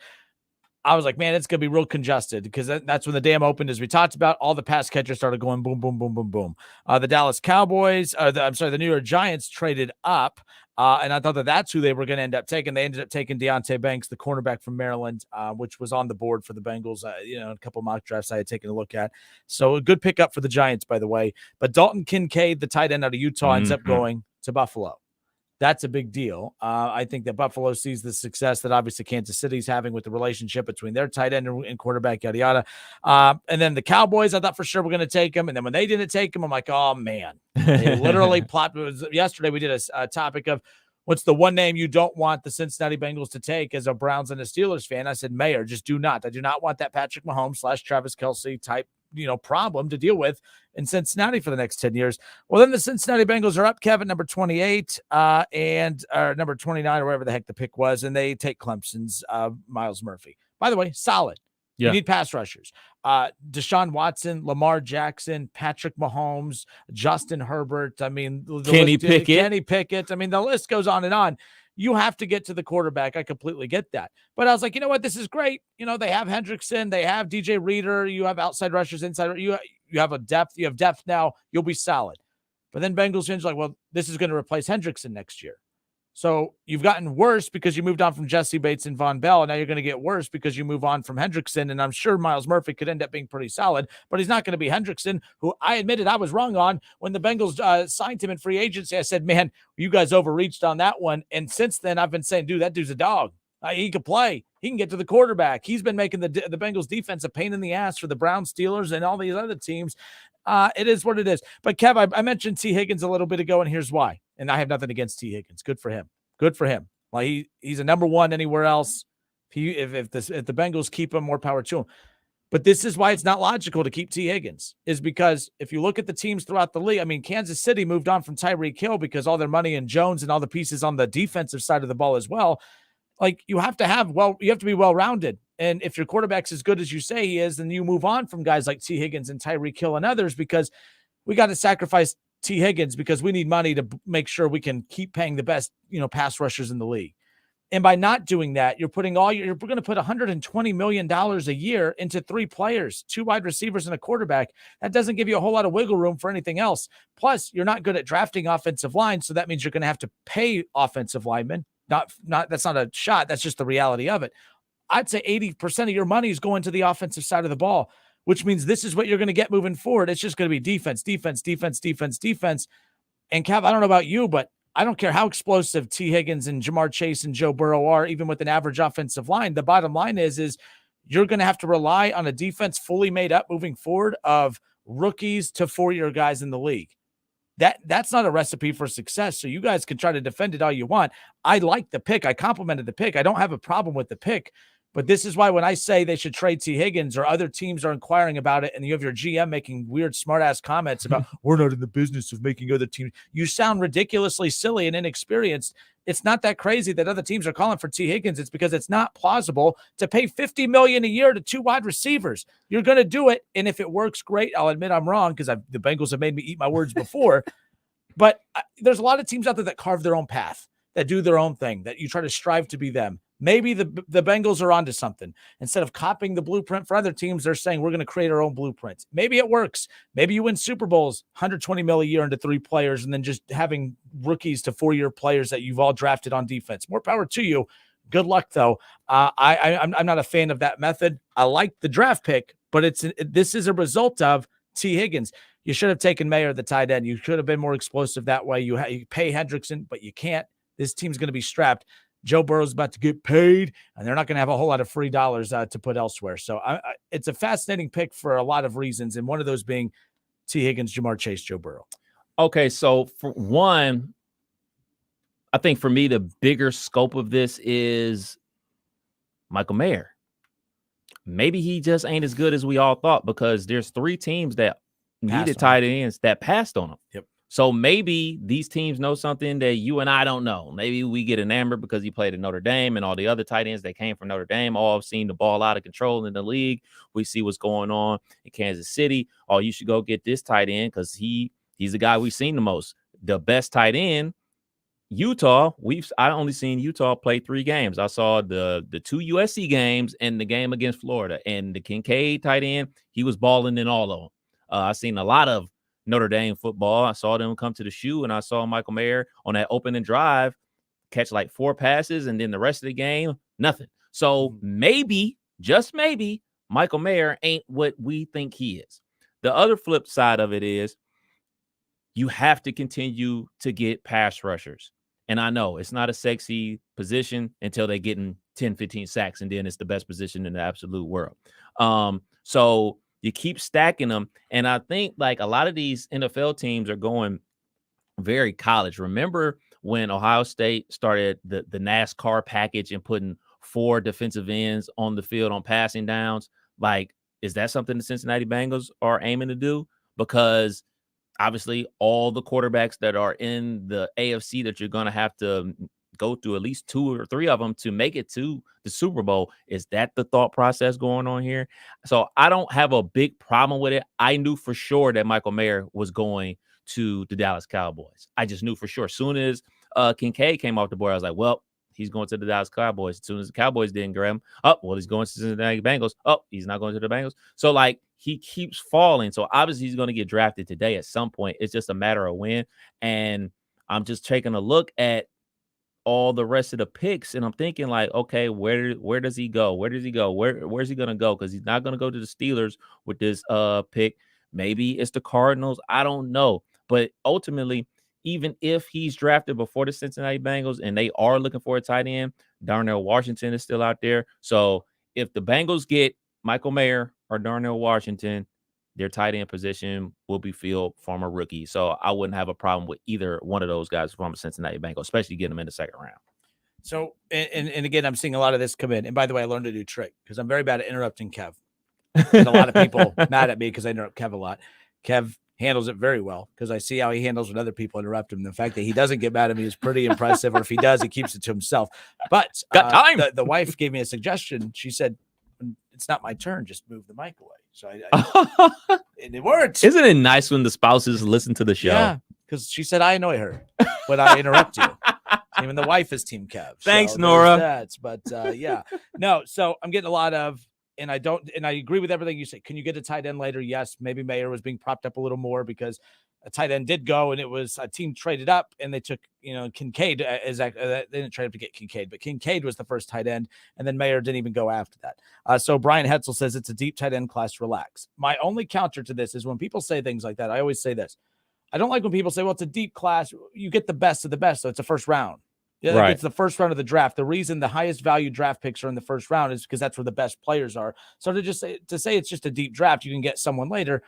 I was like, man, it's going to be real congested because that's when the dam opened, as we talked about. All the pass catchers started going boom, boom, boom, boom, boom. The Dallas Cowboys, the New York Giants traded up, and I thought that's who they were going to end up taking. They ended up taking Deonte Banks, the cornerback from Maryland, which was on the board for the Bengals. A couple mock drafts I had taken a look at. So a good pickup for the Giants, by the way. But Dalton Kincaid, the tight end out of Utah, ends up going to Buffalo. That's a big deal. I think that Buffalo sees the success that obviously Kansas City's having with the relationship between their tight end and quarterback, yada, yada. And then the Cowboys, I thought for sure we're going to take him. And then when they didn't take him, I'm like, oh, man. They literally plopped. Yesterday we did a topic of what's the one name you don't want the Cincinnati Bengals to take as a Browns and a Steelers fan. I said, Mayer, just do not. I do not want that Patrick Mahomes / Travis Kelce type problem to deal with in Cincinnati for the next 10 years. Well, then the Cincinnati Bengals are up, Kevin, number 28 and number 29 or whatever the heck the pick was, and they take Clemson's Myles Murphy. By the way, solid. Yeah. You need pass rushers. Deshaun Watson, Lamar Jackson, Patrick Mahomes, Justin Herbert. I mean, Kenny Pickett. I mean, the list goes on and on. You have to get to the quarterback. I completely get that. But I was like, you know what? This is great. They have Hendrickson. They have DJ Reader. You have outside rushers, inside. You have a depth. You have depth now. You'll be solid. But then Bengals fans are like, well, this is going to replace Hendrickson next year. So you've gotten worse because you moved on from Jesse Bates and Von Bell, and now you're going to get worse because you move on from Hendrickson, and I'm sure Myles Murphy could end up being pretty solid, but he's not going to be Hendrickson, who I admitted I was wrong on when the Bengals signed him in free agency. I said, man, you guys overreached on that one, and since then I've been saying, dude, that dude's a dog. He can play. He can get to the quarterback. He's been making the Bengals defense a pain in the ass for the Browns, Steelers, and all these other teams. It is what it is. But, Kev, I mentioned T. Higgins a little bit ago, and here's why. And I have nothing against T. Higgins. Good for him. Good for him. Like he's a number one anywhere else. If the Bengals keep him, more power to him. But this is why it's not logical to keep T. Higgins, is because if you look at the teams throughout the league, I mean, Kansas City moved on from Tyreek Hill because all their money in Jones and all the pieces on the defensive side of the ball as well. Like you have to be well-rounded. And if your quarterback's as good as you say he is, then you move on from guys like T. Higgins and Tyreek Hill and others, because we got to sacrifice T. Higgins because we need money to make sure we can keep paying the best, pass rushers in the league. And by not doing that, you're going to put $120 million a year into 3 players, 2 wide receivers and a quarterback. That doesn't give you a whole lot of wiggle room for anything else. Plus, you're not good at drafting offensive line, so that means you're going to have to pay offensive linemen. That's not a shot. That's just the reality of it. I'd say 80% of your money is going to the offensive side of the ball, which means this is what you're going to get moving forward. It's just going to be defense. And Kev, I don't know about you, but I don't care how explosive T. Higgins and Jamar Chase and Joe Burrow are, even with an average offensive line. The bottom line is you're going to have to rely on a defense fully made up moving forward of rookies to 4-year guys in the league. That's not a recipe for success. So you guys can try to defend it all you want. I like the pick. I complimented the pick. I don't have a problem with the pick. But this is why when I say they should trade T. Higgins or other teams are inquiring about it, and you have your GM making weird smart-ass comments about we're not in the business of making other teams. You sound ridiculously silly and inexperienced. It's not that crazy that other teams are calling for T. Higgins. It's because it's not plausible to pay $50 million a year to 2 wide receivers. You're going to do it, and if it works, great. I'll admit I'm wrong because the Bengals have made me eat my words before. But there's a lot of teams out there that carve their own path, that do their own thing, that you try to strive to be them. Maybe the Bengals are onto something. Instead of copying the blueprint for other teams, they're saying we're going to create our own blueprints. Maybe it works. Maybe you win Super Bowls, $120 million a year into 3 players, and then just having rookies to 4-year players that you've all drafted on defense. More power to you. Good luck, though. I'm not a fan of that method. I like the draft pick, but this is a result of T. Higgins. You should have taken Mayer, the tight end. You should have been more explosive that way. You pay Hendrickson, but you can't. This team's going to be strapped. Joe Burrow's about to get paid, and they're not going to have a whole lot of free dollars to put elsewhere. So it's a fascinating pick for a lot of reasons, and one of those being T. Higgins, Jamar Chase, Joe Burrow. Okay, so for one, I think for me, the bigger scope of this is Michael Mayer. Maybe he just ain't as good as we all thought because there's 3 teams that needed tight ends that passed on him. Yep. So maybe these teams know something that you and I don't know. Maybe we get enamored because he played at Notre Dame and all the other tight ends that came from Notre Dame all have seen the ball out of control in the league. We see what's going on in Kansas City. Oh, you should go get this tight end because he's the guy we've seen the most. The best tight end, Utah. I only seen Utah play 3 games. I saw the 2 USC games and the game against Florida. And the Kincaid tight end, he was balling in all of them. I've seen a lot of Notre Dame football. I saw them come to the shoe, and I saw Michael Mayer on that opening drive catch like 4 passes, and then the rest of the game, nothing. So maybe, just maybe, Michael Mayer ain't what we think he is. The other flip side of it is you have to continue to get pass rushers. And I know it's not a sexy position until they get in 10, 15 sacks, and then it's the best position in the absolute world. So you keep stacking them. And I think like a lot of these NFL teams are going very college. Remember when Ohio State started the NASCAR package and putting 4 defensive ends on the field on passing downs? Like, is that something the Cincinnati Bengals are aiming to do? Because obviously all the quarterbacks that are in the AFC that you're going to have to go through at least 2 or 3 of them to make it to the Super Bowl. Is that the thought process going on here? So I don't have a big problem with it. I knew for sure that Michael Mayer was going to the Dallas Cowboys. I just knew for sure. As soon as Kincaid came off the board, I was like, well, he's going to the Dallas Cowboys. As soon as the Cowboys didn't grab him, he's going to the Cincinnati Bengals. He's not going to the Bengals. So like he keeps falling. So obviously he's going to get drafted today at some point. It's just a matter of when. And I'm just taking a look at all the rest of the picks, and I'm thinking like, okay, where does he go? Where's he going to go? Because he's not going to go to the Steelers with this pick. Maybe it's the Cardinals. I don't know. But ultimately, even if he's drafted before the Cincinnati Bengals and they are looking for a tight end, Darnell Washington is still out there. So if the Bengals get Michael Mayer or Darnell Washington, their tight end position will be filled from a rookie. So I wouldn't have a problem with either one of those guys from a Cincinnati Bengals, especially getting them in the 2nd round. So, and again, I'm seeing a lot of this come in. And by the way, I learned a new trick because I'm very bad at interrupting Kev. And a lot of people mad at me because I interrupt Kev a lot. Kev handles it very well because I see how he handles when other people interrupt him. The fact that he doesn't get mad at me is pretty impressive. Or if he does, he keeps it to himself. But got time. The wife gave me a suggestion. She said, it's not my turn. Just move the mic away. So and it worked. Isn't it nice when the spouses listen to the show? Yeah, because she said I annoy her when I interrupt you. Even the wife is Team Kev. Thanks, so Nora. But yeah, no. So I'm getting a lot of, and I agree with everything you say. Can you get a tight end later? Yes. Maybe Mayer was being propped up a little more because a tight end did go, and it was a team traded up, and they took Kincaid. They didn't trade up to get Kincaid, but Kincaid was the first tight end, and then Mayer didn't even go after that. So Brian Hetzel says it's a deep tight end class. Relax. My only counter to this is when people say things like that. I always say this. I don't like when people say, "Well, it's a deep class. You get the best of the best, so it's a first round." Yeah, right. It's the first round of the draft. The reason the highest value draft picks are in the first round is because that's where the best players are. So to say it's just a deep draft, you can get someone later.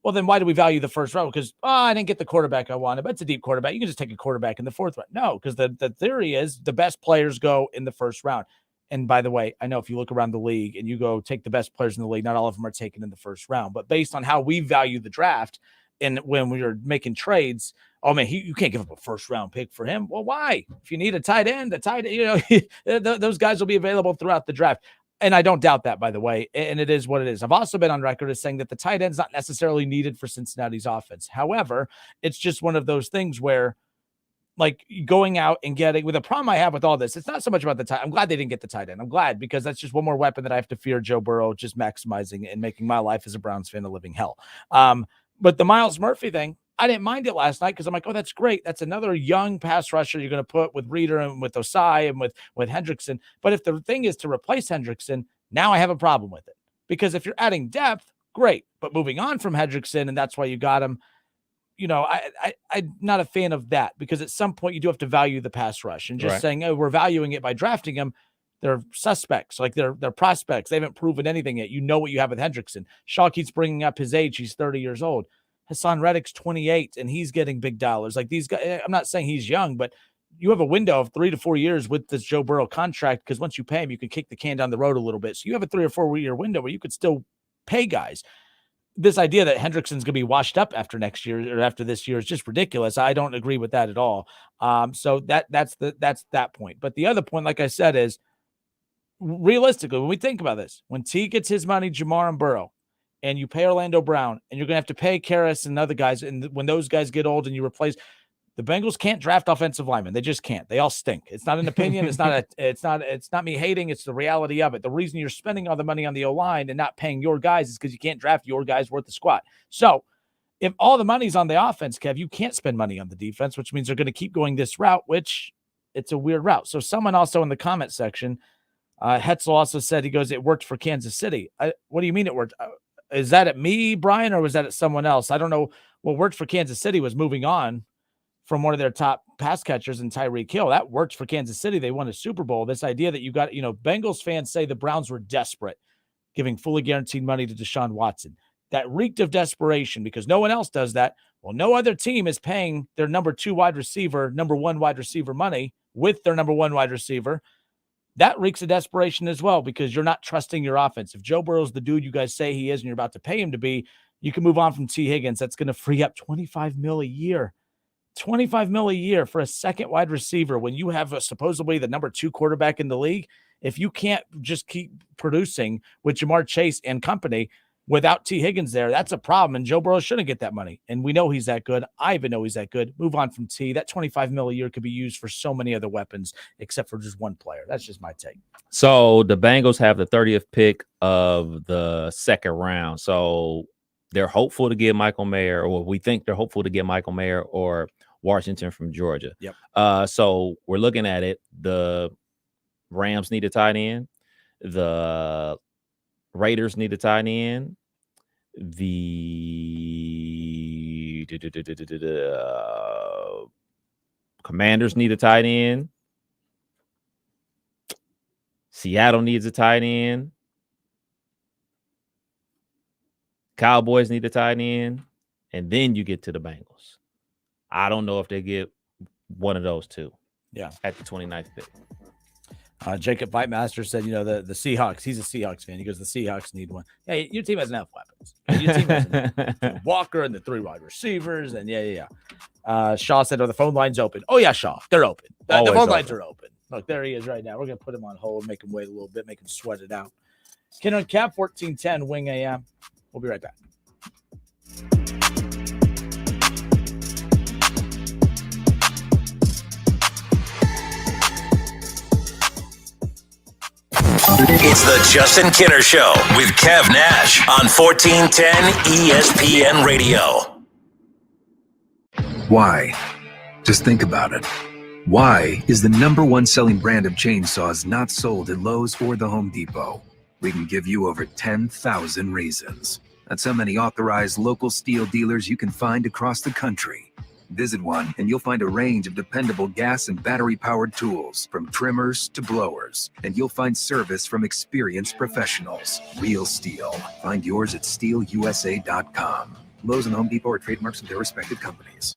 well, then why do we value the first round? Because, I didn't get the quarterback I wanted, but it's a deep quarterback. You can just take a quarterback in the fourth round. No, because the theory is the best players go in the first round. And by the way, I know if you look around the league and you go take the best players in the league, not all of them are taken in the first round. But based on how we value the draft and when we are making trades, oh, man, you can't give up a first-round pick for him. Well, why? If you need a tight end, those guys will be available throughout the draft. And I don't doubt that, by the way, and it is what it is. I've also been on record as saying that the tight end's not necessarily needed for Cincinnati's offense. However, it's just one of those things where, like, going out and getting, with the problem I have with all this, it's not so much about the tight. I'm glad they didn't get the tight end. I'm glad, because that's just one more weapon that I have to fear Joe Burrow just maximizing and making my life as a Browns fan a living hell. But the Myles Murphy thing, I didn't mind it last night because I'm like, oh, that's great. That's another young pass rusher you're going to put with Reeder and with Osai and with Hendrickson. But if the thing is to replace Hendrickson, now I have a problem with it. Because if you're adding depth, great. But moving on from Hendrickson, and that's why you got him, I'm not a fan of that, because at some point you do have to value the pass rush. And just saying, oh, we're valuing it by drafting them, they're suspects. Like they're prospects. They haven't proven anything yet. You know what you have with Hendrickson. Shaw keeps bringing up his age. He's 30 years old. Hassan Reddick's 28, and he's getting big dollars. Like these guys, I'm not saying he's young, but you have a window of 3 to 4 years with this Joe Burrow contract, because once you pay him, you can kick the can down the road a little bit. So you have a 3 or 4 year window where you could still pay guys. This idea that Hendrickson's going to be washed up after next year or after this year is just ridiculous. I don't agree with that at all. So that's that point. But the other point, like I said, is realistically, when we think about this, when T gets his money, Jamar and Burrow, and you pay Orlando Brown, and you're going to have to pay Karras and other guys, and when those guys get old and you replace, the Bengals can't draft offensive linemen. They just can't. They all stink. It's not an opinion. It's not me hating. It's the reality of it. The reason you're spending all the money on the O-line and not paying your guys is because you can't draft your guys worth the squat. So if all the money's on the offense, Kev, you can't spend money on the defense, which means they're going to keep going this route, which it's a weird route. So someone also in the comment section, Hetzel also said, he goes, it worked for Kansas City. What do you mean it worked? Is that at me, Brian, or was that at someone else? I don't know. What worked for Kansas City was moving on from one of their top pass catchers in Tyreek Hill. That worked for Kansas City. They won a Super Bowl. This idea that you got, Bengals fans say the Browns were desperate, giving fully guaranteed money to Deshaun Watson. That reeked of desperation because no one else does that. Well, no other team is paying their number one wide receiver money with their number one wide receiver. That reeks of desperation as well, because you're not trusting your offense. If Joe Burrow's the dude you guys say he is and you're about to pay him to be, you can move on from T. Higgins. That's going to free up $25 million a year. $25 million a year for a second wide receiver when you have supposedly the number 2 quarterback in the league. If you can't just keep producing with Jamar Chase and company without T. Higgins there, that's a problem. And Joe Burrow shouldn't get that money. And we know he's that good. I even know he's that good. Move on from T. That $25 million a year could be used for so many other weapons except for just one player. That's just my take. So the Bengals have the 30th pick of the second round. So they're hopeful to get Michael Mayer, or we think they're hopeful to get Michael Mayer or Washington from Georgia. Yep. So we're looking at it. The Rams need a tight end. The Raiders need a tight end. The Commanders need a tight end. Seattle needs a tight end. Cowboys need a tight end. And then you get to the Bengals. I don't know if they get one of those two. Yeah. At the 29th pick. Jacob Fightmaster said, the Seahawks, he's a Seahawks fan. He goes, the Seahawks need one. Yeah, your team has enough weapons. Your team has enough. Walker and the 3 wide receivers. And Shaw said, the phone line's open. Oh, yeah, Shaw. They're open. The phone lines are open. Look, there he is right now. We're going to put him on hold, make him wait a little bit, make him sweat it out. Kenner and Cap, 1410, Wing AM. We'll be right back. It's the Justin Kinner Show with Kev Nash on 1410 ESPN Radio. Why? Just think about it. Why is the #1 selling brand of chainsaws not sold at Lowe's or the Home Depot? We can give you over 10,000 reasons. That's how many authorized local steel dealers you can find across the country. Visit one and you'll find a range of dependable gas and battery-powered tools, from trimmers to blowers. And you'll find service from experienced professionals. Real steel. Find yours at steelusa.com. Lowe's and Home Depot are trademarks of their respective companies.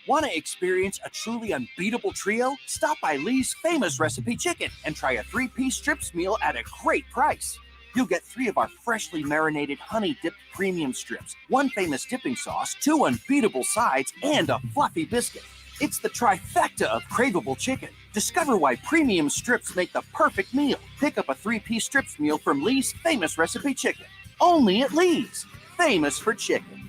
Want to experience a truly unbeatable trio? Stop by Lee's Famous Recipe Chicken and try a 3-piece strips meal at a great price. You'll get 3 of our freshly marinated honey-dipped premium strips, 1 famous dipping sauce, 2 unbeatable sides, and a fluffy biscuit. It's the trifecta of craveable chicken. Discover why premium strips make the perfect meal. Pick up a 3-piece strips meal from Lee's Famous Recipe Chicken. Only at Lee's. Famous for chicken.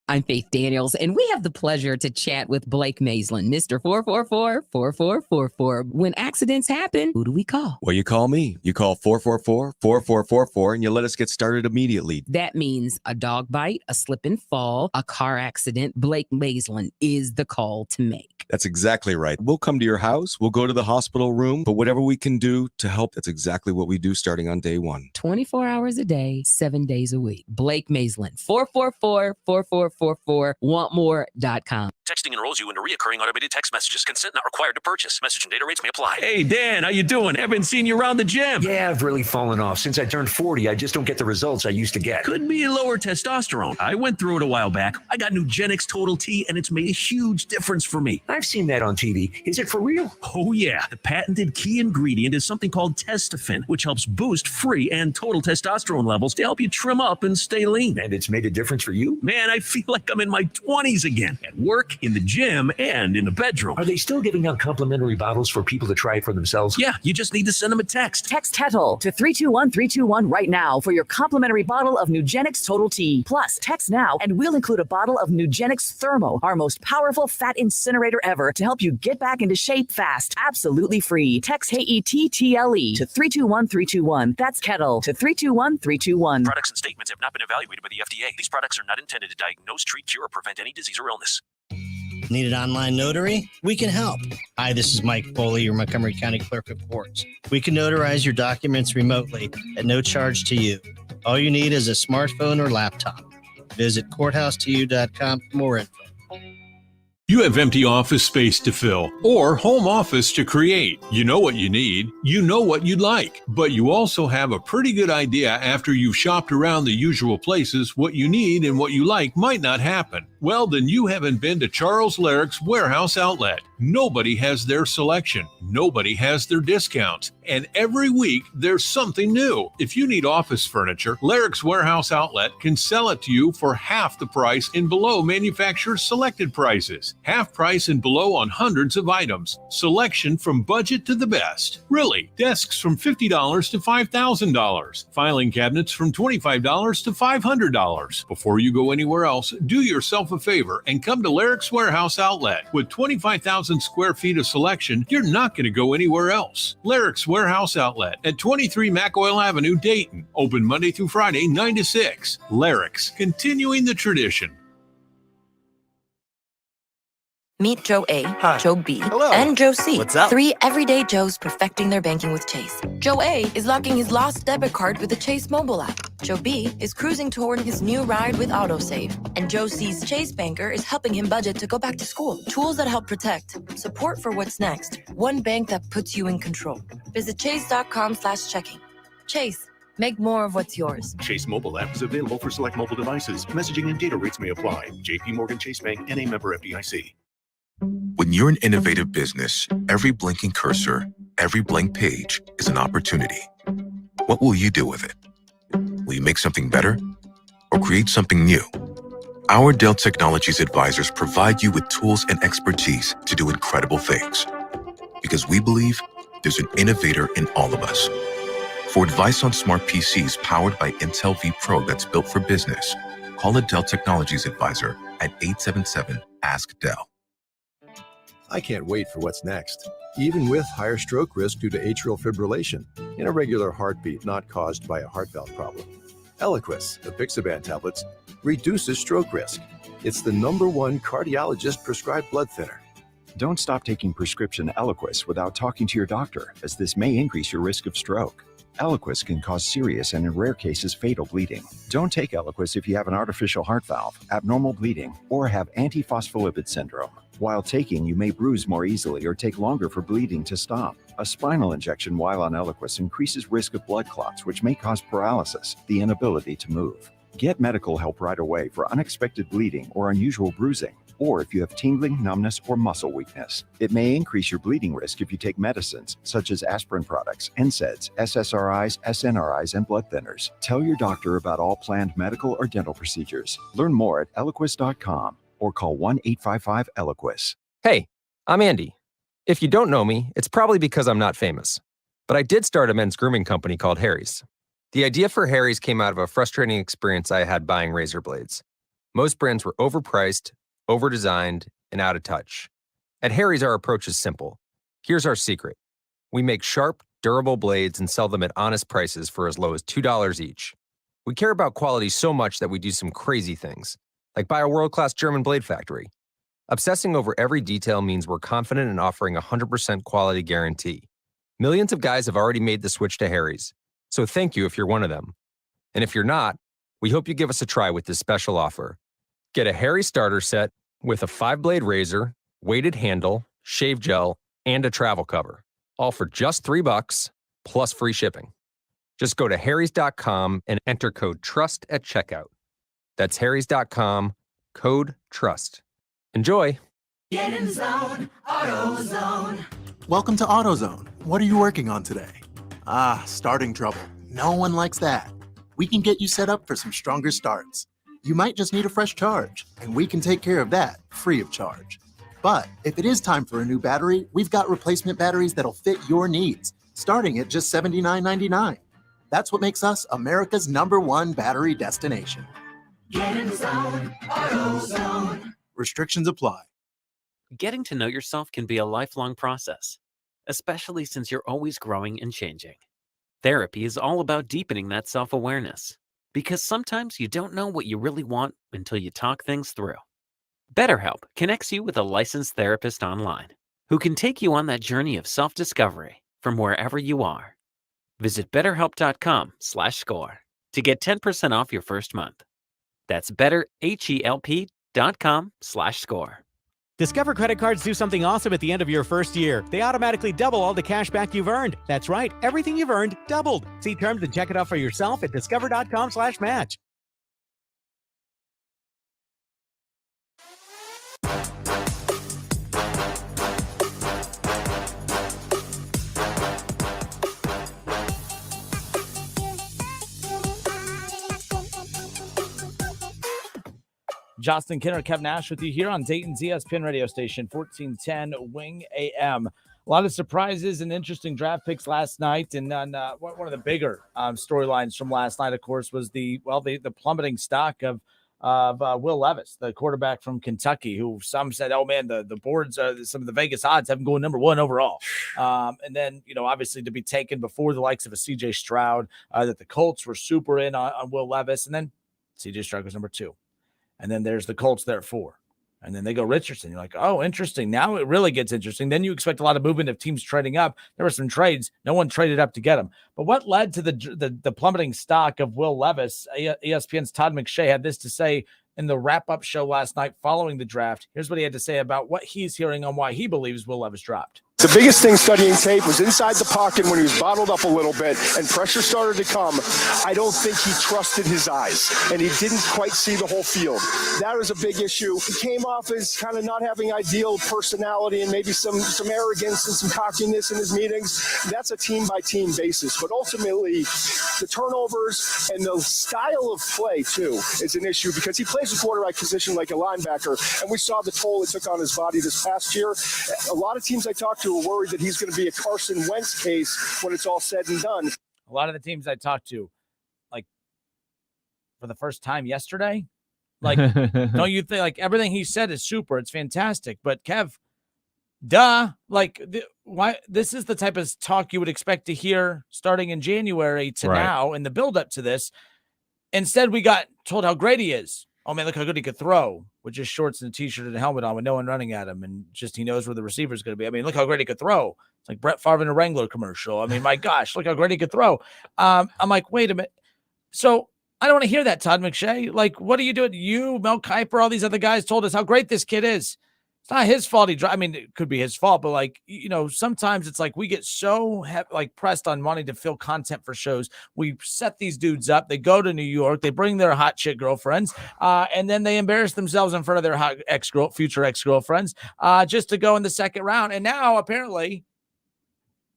I'm Faith Daniels, and we have the pleasure to chat with Blake Maislin, Mr. 444-4444. When accidents happen, who do we call? Well, you call me. You call 444-4444, and you let us get started immediately. That means a dog bite, a slip and fall, a car accident. Blake Maislin is the call to make. That's exactly right. We'll come to your house. We'll go to the hospital room. But whatever we can do to help, that's exactly what we do starting on day one. 24 hours a day, 7 days a week. Blake Maislin, 444-4444, wantmore.com. Texting enrolls you into recurring automated text messages. Consent not required to purchase. Message and data rates may apply. Hey, Dan, how you doing? Haven't seen you around the gym. Yeah, I've really fallen off. Since I turned 40, I just don't get the results I used to get. Could be lower testosterone. I went through it a while back. I got Nugenix Total T, and it's made a huge difference for me. I've seen that on TV. Is it for real? Oh, yeah. The patented key ingredient is something called Testofen, which helps boost free and total testosterone levels to help you trim up and stay lean. And it's made a difference for you? Man, I feel like I'm in my 20s again. At work, in the gym, and in the bedroom. Are they still giving out complimentary bottles for people to try it for themselves? Yeah, you just need to send them a text. Text TETL to 321-321 right now for your complimentary bottle of Nugenix Total T. Plus, text now and we'll include a bottle of Nugenix Thermo, our most powerful fat incinerator ever, to help you get back into shape fast. Absolutely free. Text HETTLE to 321-321. That's Kettle to 321-321. Products and statements have not been evaluated by the FDA. These products are not intended to diagnose, treat, cure, or prevent any disease or illness. Need an online notary? We can help. Hi, this is Mike Foley, your Montgomery County Clerk of Courts. We can notarize your documents remotely at no charge to you. All you need is a smartphone or laptop. Visit courthouse2u.com for more info. You have empty office space to fill or home office to create. You know what you need. You know what you'd like. But you also have a pretty good idea after you've shopped around the usual places what you need and what you like might not happen. Well, then you haven't been to Charles Larrick's Warehouse Outlet. Nobody has their selection. Nobody has their discounts. And every week, there's something new. If you need office furniture, Larrick's Warehouse Outlet can sell it to you for half the price and below manufacturer's selected prices. Half price and below on hundreds of items. Selection from budget to the best. Really, desks from $50 to $5,000. Filing cabinets from $25 to $500. Before you go anywhere else, do yourself a favor and come to Larrick's Warehouse Outlet. With 25,000 square feet of selection, you're not going to go anywhere else. Larrick's Warehouse Outlet at 23 McOil Avenue, Dayton. Open Monday through Friday, 9 to 6. Larrick's, continuing the tradition. Meet Joe A, Joe B, and Joe C. What's up? 3 everyday Joes perfecting their banking with Chase. Joe A is locking his lost debit card with the Chase mobile app. Joe B is cruising toward his new ride with AutoSave. And Joe C's Chase banker is helping him budget to go back to school. Tools that help protect. Support for what's next. One bank that puts you in control. Visit chase.com/checking. Chase. Make more of what's yours. Chase mobile app is available for select mobile devices. Messaging and data rates may apply. JP Morgan Chase Bank, N.A. member FDIC. When you're an innovative business, every blinking cursor, every blank page is an opportunity. What will you do with it? Will you make something better or create something new? Our Dell Technologies advisors provide you with tools and expertise to do incredible things. Because we believe there's an innovator in all of us. For advice on smart PCs powered by Intel vPro that's built for business, call a Dell Technologies advisor at 877-ASK-DELL. I can't wait for what's next, even with higher stroke risk due to atrial fibrillation, an irregular heartbeat not caused by a heart valve problem. Eliquis, the Pixaban tablets, reduces stroke risk. It's the #1 cardiologist-prescribed blood thinner. Don't stop taking prescription Eliquis without talking to your doctor, as this may increase your risk of stroke. Eliquis can cause serious and in rare cases fatal bleeding. Don't take Eliquis if you have an artificial heart valve, abnormal bleeding, or have antiphospholipid syndrome. While taking, you may bruise more easily or take longer for bleeding to stop. A spinal injection while on Eliquis increases risk of blood clots, which may cause paralysis, the inability to move. Get medical help right away for unexpected bleeding or unusual bruising, or if you have tingling, numbness, or muscle weakness. It may increase your bleeding risk if you take medicines such as aspirin products, NSAIDs, SSRIs, SNRIs, and blood thinners. Tell your doctor about all planned medical or dental procedures. Learn more at Eliquis.com or call 1-855-ELIQUIS. Hey, I'm Andy. If you don't know me, it's probably because I'm not famous. But I did start a men's grooming company called Harry's. The idea for Harry's came out of a frustrating experience I had buying razor blades. Most brands were overpriced, overdesigned, and out of touch. At Harry's, our approach is simple. Here's our secret. We make sharp, durable blades and sell them at honest prices for as low as $2 each. We care about quality so much that we do some crazy things, like buy a world-class German blade factory. Obsessing over every detail means we're confident in offering a 100% quality guarantee. Millions of guys have already made the switch to Harry's, so thank you if you're one of them. And if you're not, we hope you give us a try with this special offer. Get a Harry starter set with a 5-blade razor, weighted handle, shave gel, and a travel cover, all for just $3 plus free shipping. Just go to harrys.com and enter code TRUST at checkout. That's harrys.com, code TRUST. Enjoy. Get in the zone, AutoZone. Welcome to AutoZone. What are you working on today? Starting trouble. No one likes that. We can get you set up for some stronger starts. You might just need a fresh charge, and we can take care of that free of charge. But if it is time for a new battery, we've got replacement batteries that'll fit your needs, starting at just $79.99. That's what makes us America's #1 battery destination. Get in the zone, AutoZone. Restrictions apply. Getting to know yourself can be a lifelong process, especially since you're always growing and changing. Therapy is all about deepening that self-awareness, because sometimes you don't know what you really want until you talk things through. BetterHelp connects you with a licensed therapist online who can take you on that journey of self-discovery from wherever you are. Visit betterhelp.com/score to get 10% off your first month. That's betterhelp.com/score. Discover credit cards do something awesome at the end of your first year. They automatically double all the cash back you've earned. That's right. Everything you've earned doubled. See terms and check it out for yourself at discover.com/match. Justin Kinner, Kev Nash with you here on Dayton's ESPN radio station, 1410 Wing AM. A lot of surprises and interesting draft picks last night. And one of the bigger storylines from last night, of course, was the plummeting stock of Will Levis, the quarterback from Kentucky, who some said, oh, man, the boards, some of the Vegas odds have him going #1 overall. And then, obviously to be taken before the likes of a C.J. Stroud, that the Colts were super in on Will Levis. And then C.J. Stroud goes #2. And then there's the Colts there at 4. And then they go Richardson. You're like, oh, interesting. Now it really gets interesting. Then you expect a lot of movement of teams trading up. There were some trades. No one traded up to get him. But what led to the plummeting stock of Will Levis? ESPN's Todd McShay had this to say in the wrap-up show last night following the draft. Here's what he had to say about what he's hearing on why he believes Will Levis dropped. The biggest thing studying tape was inside the pocket when he was bottled up a little bit and pressure started to come. I don't think he trusted his eyes, and he didn't quite see the whole field. That was a big issue. He came off as kind of not having ideal personality and maybe some arrogance and some cockiness in his meetings. That's a team-by-team basis. But ultimately, the turnovers and the style of play, too, is an issue because he plays a quarterback position like a linebacker, and we saw the toll it took on his body this past year. A lot of teams I talked to are worried that he's going to be a Carson Wentz case when it's all said and done. A lot of the teams I talked to, like, for the first time yesterday, like, don't you think, like, everything he said is super, it's fantastic, but Kev, why this is the type of talk you would expect to hear starting in January to now in the build up to this. Instead, we got told how great he is. Oh, man, look how good he could throw with just shorts and a T-shirt and a helmet on with no one running at him. And just he knows where the receiver is going to be. I mean, look how great he could throw. It's like Brett Favre in a Wrangler commercial. I mean, my gosh, look how great he could throw. I'm like, wait a minute. So I don't want to hear that, Todd McShay. Like, what are you doing? You, Mel Kiper, all these other guys told us how great this kid is. It's not his fault. I mean, it could be his fault, but like, sometimes it's like we get so pressed on wanting to fill content for shows. We set these dudes up. They go to New York. They bring their hot chick girlfriends, and then they embarrass themselves in front of their future ex-girlfriends, just to go in the second round. And now apparently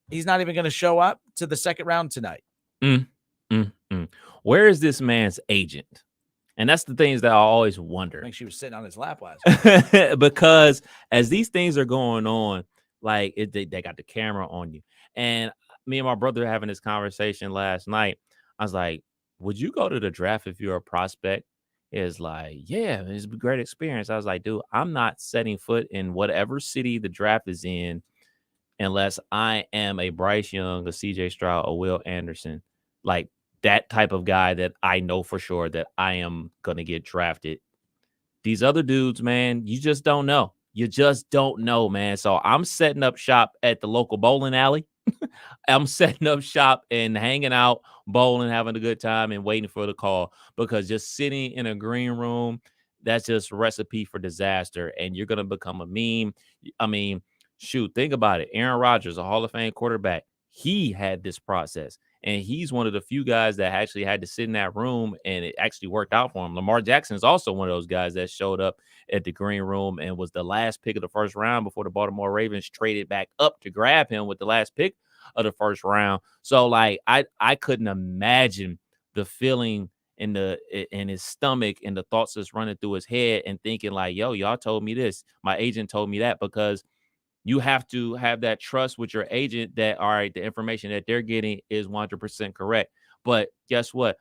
he's not even going to show up to the second round tonight. Where is this man's agent? And that's the things that I always wonder. I think she was sitting on his lap last week. Because as these things are going on, like they got the camera on you. And me and my brother were having this conversation last night. I was like, would you go to the draft if you're a prospect? It's like, yeah, it's a great experience. I was like, dude, I'm not setting foot in whatever city the draft is in unless I am a Bryce Young, a CJ Stroud, a Will Anderson. Like, that type of guy that I know for sure that I am going to get drafted. These other dudes, man, you just don't know. You just don't know, man. So I'm setting up shop at the local bowling alley. I'm setting up shop and hanging out, bowling, having a good time and waiting for the call, because just sitting in a green room, that's just recipe for disaster. And you're going to become a meme. I mean, shoot, think about it. Aaron Rodgers, a Hall of Fame quarterback, he had this process. And he's one of the few guys that actually had to sit in that room, and it actually worked out for him. Lamar Jackson is also one of those guys that showed up at the green room and was the last pick of the first round before the Baltimore Ravens traded back up to grab him with the last pick of the first round. So, like, I couldn't imagine the feeling in his stomach and the thoughts that's running through his head and thinking like, yo, y'all told me this. My agent told me that, because you have to have that trust with your agent that, all right, the information that they're getting is 100% correct. But guess what?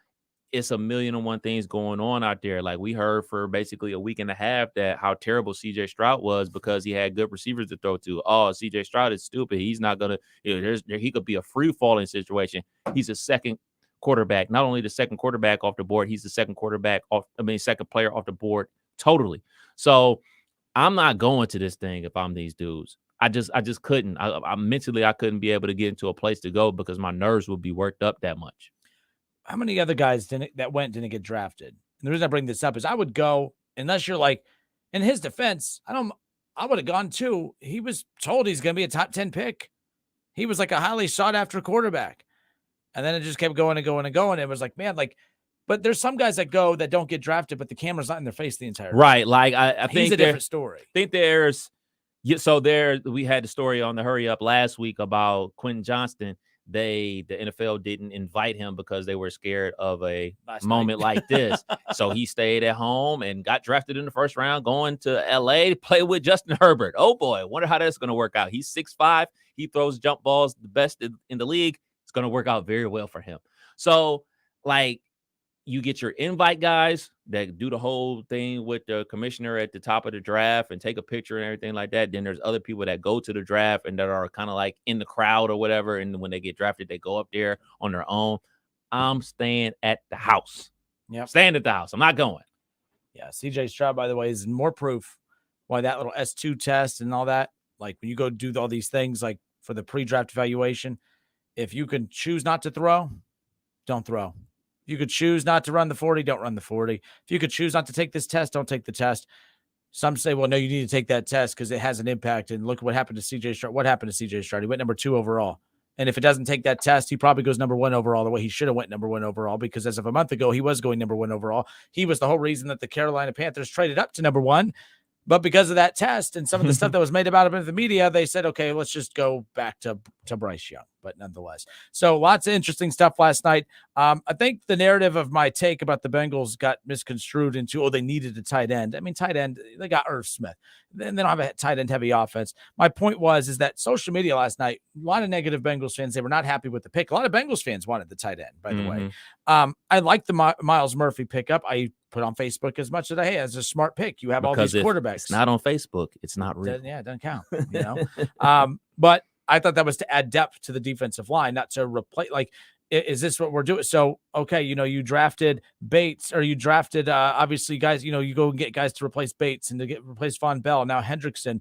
It's a million and one things going on out there. Like, we heard for basically a week and a half that how terrible CJ Stroud was because he had good receivers to throw to. Oh, CJ Stroud is stupid. He's not going to, he could be a free falling situation. He's a second quarterback, not only the second quarterback off the board, he's the second player off the board totally. So I'm not going to this thing if I'm these dudes. I just couldn't. I mentally, I couldn't be able to get into a place to go because my nerves would be worked up that much. How many other guys didn't get drafted? And the reason I bring this up is I would go, unless you're like, in his defense, I would have gone too. He was told he's going to be a top 10 pick. He was like a highly sought after quarterback. And then it just kept going and going and going. It was like, man, like, but there's some guys that go that don't get drafted, but the camera's not in their face the entire time. Right. Like, I think it's a different story. I think there's, so we had the story on the Hurry Up last week about Quentin Johnston. The NFL didn't invite him because they were scared of a moment like this. So he stayed at home and got drafted in the first round, going to LA to play with Justin Herbert. Oh boy, wonder how that's going to work out. He's 6'5". He throws jump balls the best in the league. It's going to work out very well for him. So, like, you get your invite guys that do the whole thing with the commissioner at the top of the draft and take a picture and everything like that. Then there's other people that go to the draft and that are kind of like in the crowd or whatever. And when they get drafted, they go up there on their own. I'm staying at the house. Yeah, staying at the house. I'm not going. Yeah, CJ Stroud, by the way, is more proof why that little S2 test and all that. Like, when you go do all these things, like for the pre-draft evaluation, if you can choose not to throw, don't throw. If you could choose not to run the 40, don't run the 40. If you could choose not to take this test, don't take the test. Some say, well, no, you need to take that test because it has an impact. And look what happened to CJ Stroud. What happened to CJ Stroud? He went number 2 overall. And if it doesn't take that test, he probably goes number 1 overall the way he should have went number 1 overall, because as of a month ago, he was going number 1 overall. He was the whole reason that the Carolina Panthers traded up to number 1. But because of that test and some of the stuff that was made about him in the media, they said, okay, let's just go back to Bryce Young. But nonetheless, so lots of interesting stuff last night. I think the narrative of my take about the Bengals got misconstrued into, oh, they needed a tight end. I mean, tight end, they got Irv Smith. Then they don't have a tight end heavy offense. My point is that social media last night, a lot of negative Bengals fans, they were not happy with the pick. A lot of Bengals fans wanted the tight end, by the way. I like the Miles Murphy pickup. I put on Facebook as much as I, hey, it's a smart pick. You have because all these quarterbacks. It's not on Facebook. It's not real. Yeah, it doesn't count. You know, but I thought that was to add depth to the defensive line, not to replace. Like, is this what we're doing? So, okay, you drafted Bates, or you drafted obviously guys. You go and get guys to replace Bates and to replace Von Bell. Now Hendrickson,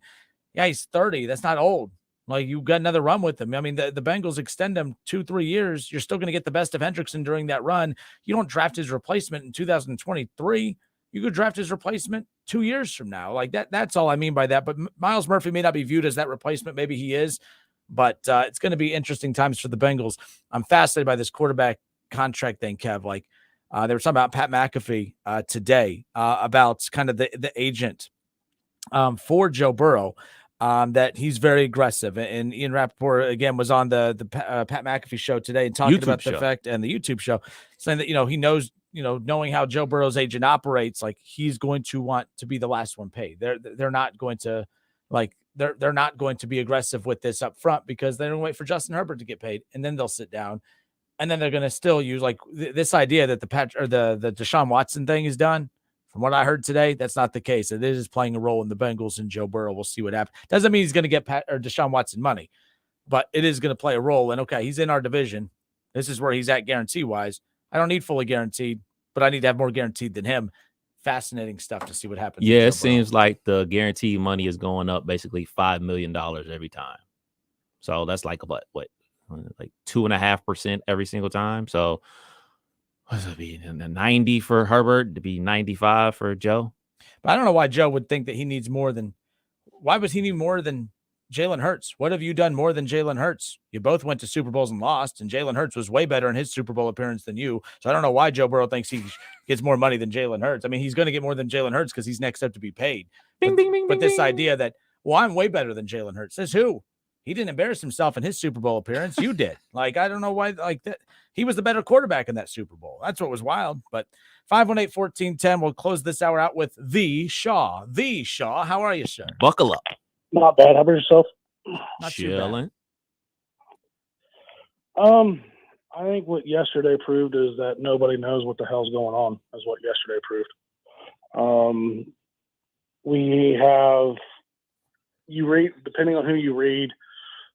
yeah, he's 30. That's not old. Like, you got another run with him. I mean, the Bengals extend him 2-3 years. You're still going to get the best of Hendrickson during that run. You don't draft his replacement in 2023. You could draft his replacement 2 years from now. Like that's all I mean by that. But Miles Murphy may not be viewed as that replacement. Maybe he is, but it's going to be interesting times for the Bengals. I'm fascinated by this quarterback contract thing, Kev. Like they were talking about Pat McAfee today about kind of the agent for Joe Burrow. That he's very aggressive, and Ian Rappaport again was on the Pat McAfee show today and talking about the fact, and the YouTube show, saying that he knows, knowing how Joe Burrow's agent operates, like he's going to want to be the last one paid. They're not going to they're not going to be aggressive with this up front because they're going to wait for Justin Herbert to get paid, and then they'll sit down, and then they're going to still use this idea that the Deshaun Watson thing is done. From what I heard today, that's not the case. It is playing a role in the Bengals and Joe Burrow. We'll see what happens. Doesn't mean he's going to get Deshaun Watson money, but it is going to play a role. And okay, he's in our division. This is where he's at guarantee-wise. I don't need fully guaranteed, but I need to have more guaranteed than him. Fascinating stuff to see what happens. Yeah, it seems like the guaranteed money is going up basically $5 million every time. So that's like what, like 2.5% every single time. So what does it be? 90 for Herbert to be 95 for Joe? But I don't know why Joe would think that he needs more than. Why would he need more than Jalen Hurts? What have you done more than Jalen Hurts? You both went to Super Bowls and lost, and Jalen Hurts was way better in his Super Bowl appearance than you. So I don't know why Joe Burrow thinks he gets more money than Jalen Hurts. I mean, he's going to get more than Jalen Hurts because he's next up to be paid. But this idea that, well, I'm way better than Jalen Hurts. Says who? He didn't embarrass himself in his Super Bowl appearance. You did. I don't know why. That he was the better quarterback in that Super Bowl. That's what was wild. But 518-1410. We'll close this hour out with the Shaw. The Shaw. How are you, sir? Buckle up. Not bad. How about yourself? Not too bad. I think what yesterday proved is that nobody knows what the hell's going on. Is what yesterday proved. We have you read depending on who you read.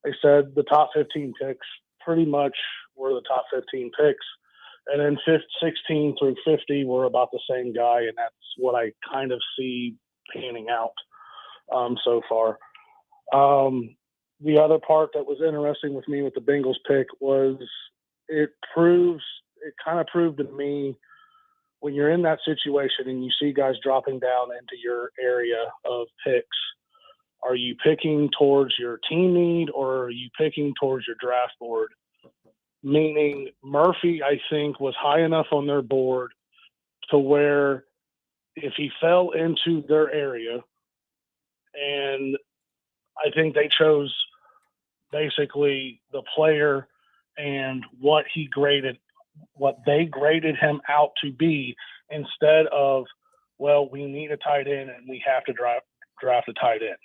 They said the top 15 picks pretty much were the top 15 picks. And then 16 through 50 were about the same guy. And that's what I kind of see panning out so far. The other part that was interesting with me with the Bengals pick was it kind of proved to me when you're in that situation and you see guys dropping down into your area of picks, are you picking towards your team need or are you picking towards your draft board? Meaning Murphy, I think, was high enough on their board to where if he fell into their area, and I think they chose basically the player and what they graded him out to be instead of, well, we need a tight end and we have to draft a tight end.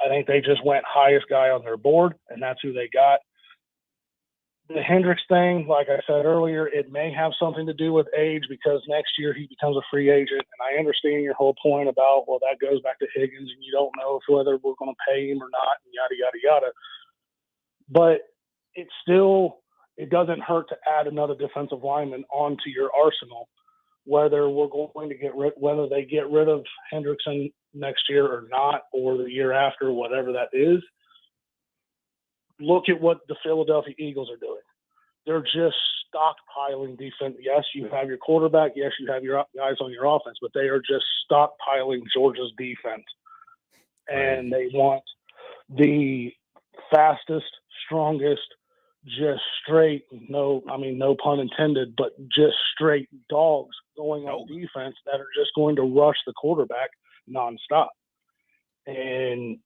I think they just went highest guy on their board, and that's who they got. The Hendricks thing, like I said earlier, it may have something to do with age because next year he becomes a free agent. And I understand your whole point about, well, that goes back to Higgins and you don't know whether we're going to pay him or not, and yada, yada, yada. But it doesn't hurt to add another defensive lineman onto your arsenal, whether they get rid of Hendrickson next year or not, or the year after, whatever that is. Look at what the Philadelphia Eagles are doing. They're just stockpiling defense. Yes, you have your quarterback. Yes, you have your guys on your offense, but they are just stockpiling Georgia's defense. And they want the fastest, strongest, just straight, no pun intended, but just straight dogs going on defense that are just going to rush the quarterback nonstop. And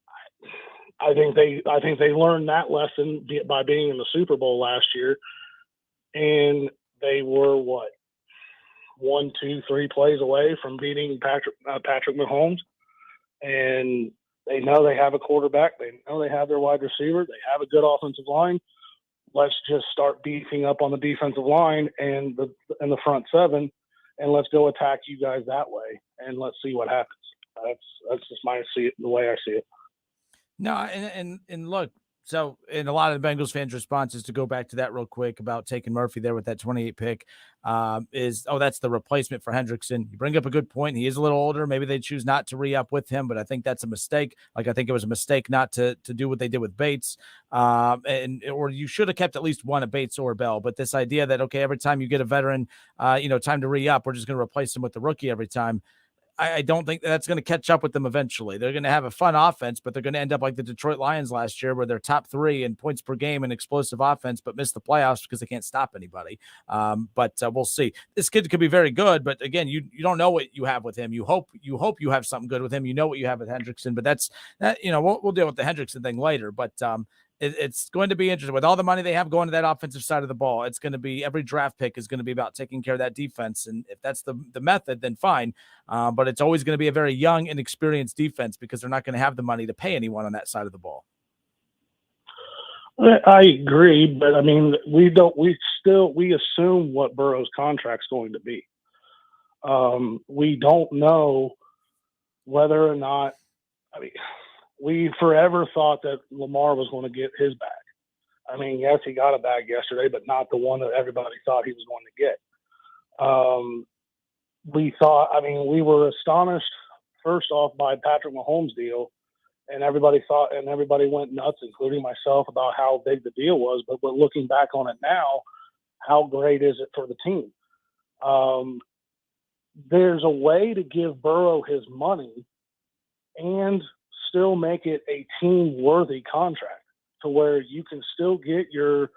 I think they learned that lesson by being in the Super Bowl last year, and they were 1, 2, 3 plays away from beating Patrick Mahomes, and they know they have a quarterback, they know they have their wide receiver, they have a good offensive line. Let's just start beefing up on the defensive line and the front seven, and let's go attack you guys that way, and let's see what happens. That's just the way I see it. No, and look, so in a lot of the Bengals fans' responses, to go back to that real quick about taking Murphy there with that 28 pick, that's the replacement for Hendrickson. You bring up a good point. He is a little older. Maybe they choose not to re-up with him, but I think that's a mistake. Like, I think it was a mistake not to do what they did with Bates, or you should have kept at least one of Bates or Bell. But this idea that, okay, every time you get a veteran, time to re-up, we're just going to replace him with the rookie every time. I don't think that's going to catch up with them eventually. They're going to have a fun offense, but they're going to end up like the Detroit Lions last year, where they're top 3 in points per game and explosive offense, but miss the playoffs because they can't stop anybody. But we'll see. This kid could be very good, but again, you don't know what you have with him. You hope you have something good with him. You know what you have with Hendrickson, but that's that. We'll deal with the Hendrickson thing later. But it's going to be interesting with all the money they have going to that offensive side of the ball. It's going to be every draft pick is going to be about taking care of that defense. And if that's the method, then fine. But it's always going to be a very young, inexperienced defense because they're not going to have the money to pay anyone on that side of the ball. I agree, but I mean, we assume what Burrow's contract's going to be. We don't know whether or not, we forever thought that Lamar was going to get his bag. I mean, yes, he got a bag yesterday, but not the one that everybody thought he was going to get. We were astonished, first off, by Patrick Mahomes' deal, and everybody went nuts, including myself, about how big the deal was. But looking back on it now, how great is it for the team? There's a way to give Burrow his money and still make it a team-worthy contract to where you can still get your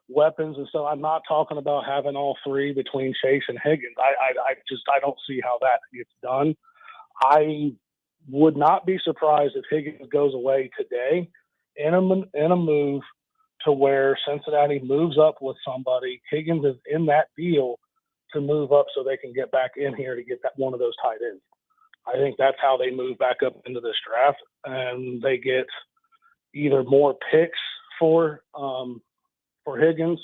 weapons and stuff. I'm not talking about having all 3 between Chase and Higgins. I don't see how that gets done. I would not be surprised if Higgins goes away today in a move to where Cincinnati moves up with somebody. Higgins is in that deal to move up so they can get back in here to get that one of those tight ends. I think that's how they move back up into this draft, and they get either more picks for Higgins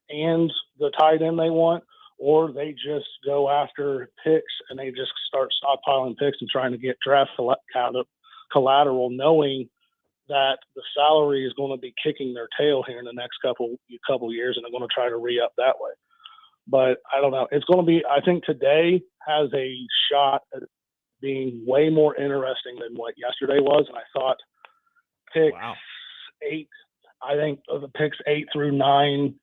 and the tight end they want, or they just go after picks and they just start stockpiling picks and trying to get draft collateral, knowing that the salary is going to be kicking their tail here in the next couple years, and they're going to try to re-up that way. But I don't know. It's going to be, I think today has a shot at being way more interesting than what yesterday was. And I thought picks 8, I think the picks 8 through 9,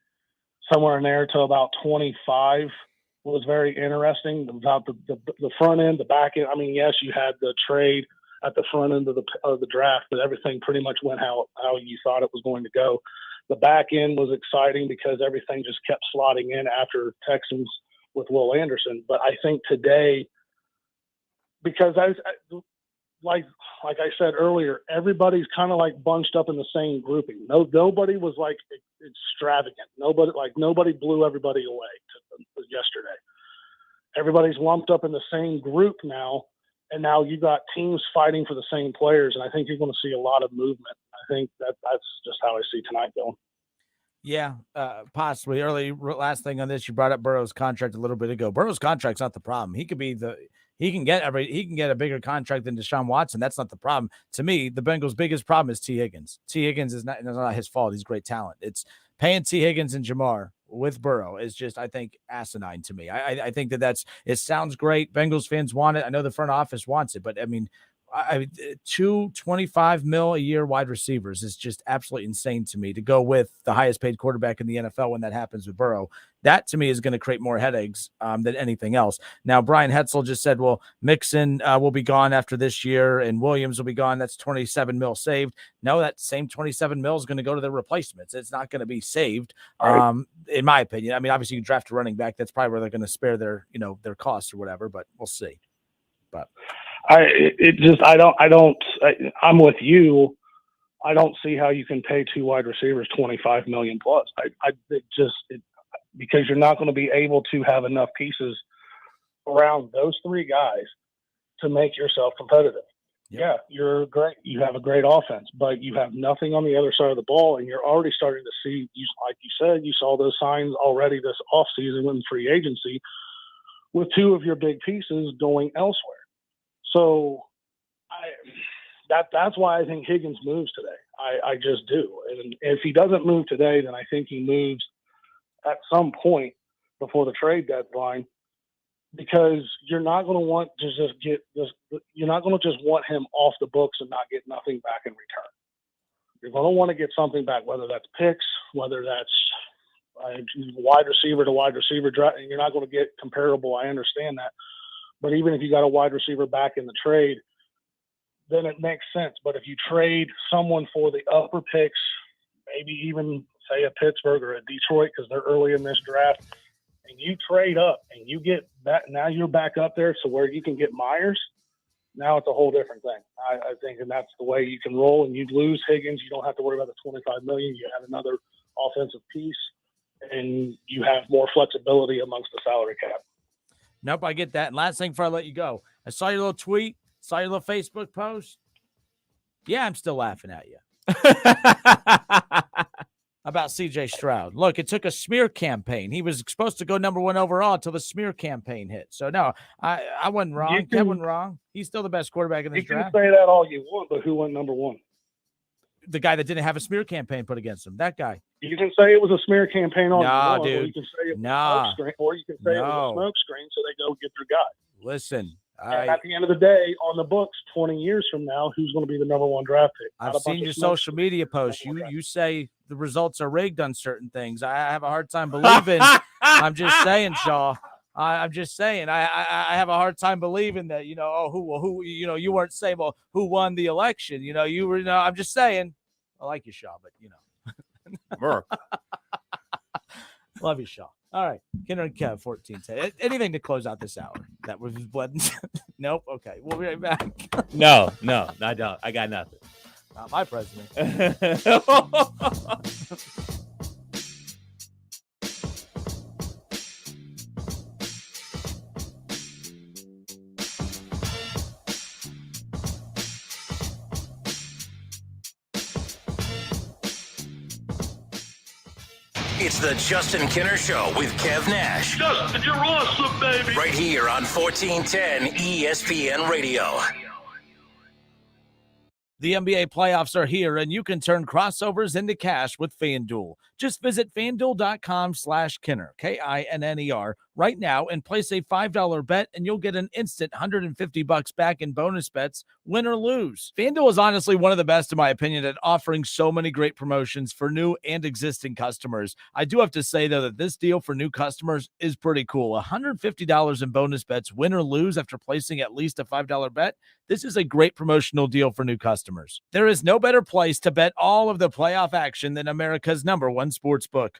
somewhere in there to about 25 was very interesting. About the front end, the back end. I mean, yes, you had the trade at the front end of the draft, but everything pretty much went how you thought it was going to go. The back end was exciting because everything just kept slotting in after Texans with Will Anderson. But I think today, because like I said earlier, everybody's kind of like bunched up in the same grouping. Nobody was like extravagant. Nobody blew everybody away yesterday. Everybody's lumped up in the same group now, and now you got teams fighting for the same players, and I think you're going to see a lot of movement. I think that's just how I see tonight going. Yeah, possibly. Last thing on this, you brought up Burrow's contract a little bit ago. Burrow's contract's not the problem. He can get a bigger contract than Deshaun Watson. That's not the problem. To me, the Bengals' biggest problem is T. Higgins. T. Higgins is not his fault. He's great talent. It's paying T. Higgins and Jamar with Burrow is just, I think, asinine to me. I think it sounds great. Bengals fans want it. I know the front office wants it, but I mean, 25 mil a year wide receivers is just absolutely insane to me to go with the highest paid quarterback in the NFL when that happens with Burrow. That to me is going to create more headaches than anything else. Now, Brian Hetzel just said, well, Mixon will be gone after this year and Williams will be gone. That's 27 mil saved. No, that same 27 mil is going to go to the replacements. It's not going to be saved, in my opinion. I mean, obviously you draft a running back. That's probably where they're going to spare their costs or whatever, but we'll see. But I'm with you. I don't see how you can pay 2 wide receivers $25 million plus. Because you're not going to be able to have enough pieces around those 3 guys to make yourself competitive. Yeah, you're great. You have a great offense, but you have nothing on the other side of the ball, and you're already starting to see, like you said, you saw those signs already this offseason in free agency with 2 of your big pieces going elsewhere. So that's why I think Higgins moves today. I just do. And if he doesn't move today, then I think he moves at some point before the trade deadline, because you're not going to want to just get this. You're not going to just want him off the books and not get nothing back in return. You're going to want to get something back, whether that's picks, whether that's wide receiver to wide receiver. You're not going to get comparable. I understand that. But even if you got a wide receiver back in the trade, then it makes sense. But if you trade someone for the upper picks, maybe even say a Pittsburgh or a Detroit because they're early in this draft, and you trade up and you get that, now you're back up there to where you can get Myers. Now it's a whole different thing. I think, and that's the way you can roll. And you lose Higgins, you don't have to worry about the $25 million. You have another offensive piece, and you have more flexibility amongst the salary cap. Nope, I get that. And last thing before I let you go, I saw your little tweet, saw your little Facebook post. Yeah, I'm still laughing at you. About CJ Stroud. Look, it took a smear campaign. He was supposed to go number 1 overall until the smear campaign hit. So, no, I wasn't wrong. Kev wasn't wrong. He's still the best quarterback in this draft. You can say that all you want, but who went number 1? The guy that didn't have a smear campaign put against him. That guy. You can say it was a smear campaign on nah, one, dude. or you can say it was nah. a smoke screen, or you can say it was a smoke screen so they go get their guy. Listen. And at the end of the day, on the books, 20 years from now, who's going to be the number 1 draft pick? I've seen your social media posts. You say the results are rigged on certain things. I have a hard time believing. I'm just saying, Shaw. I'm just saying. I have a hard time believing that, you know, who you weren't saying, well, who won the election? You know, you were, I'm just saying. I like you, Shaw, but, you know. Love you, Shaw. All right. Kenner and Kev, 14-10. Anything to close out this hour? That was blood. Nope. Okay. We'll be right back. No, I don't. I got nothing. Not my president. It's the Justin Kinner Show with Kev Nash. Justin, you're awesome, baby. Right here on 1410 ESPN Radio. The NBA playoffs are here, and you can turn crossovers into cash with FanDuel. Just visit FanDuel.com/Kinner, Kinner, right now and place a $5 bet, and you'll get an instant $150 back in bonus bets, win or lose. FanDuel is honestly one of the best, in my opinion, at offering so many great promotions for new and existing customers. I do have to say, though, that this deal for new customers is pretty cool. $150 in bonus bets, win or lose after placing at least a $5 bet. This is a great promotional deal for new customers. There is no better place to bet all of the playoff action than America's #1 sportsbook.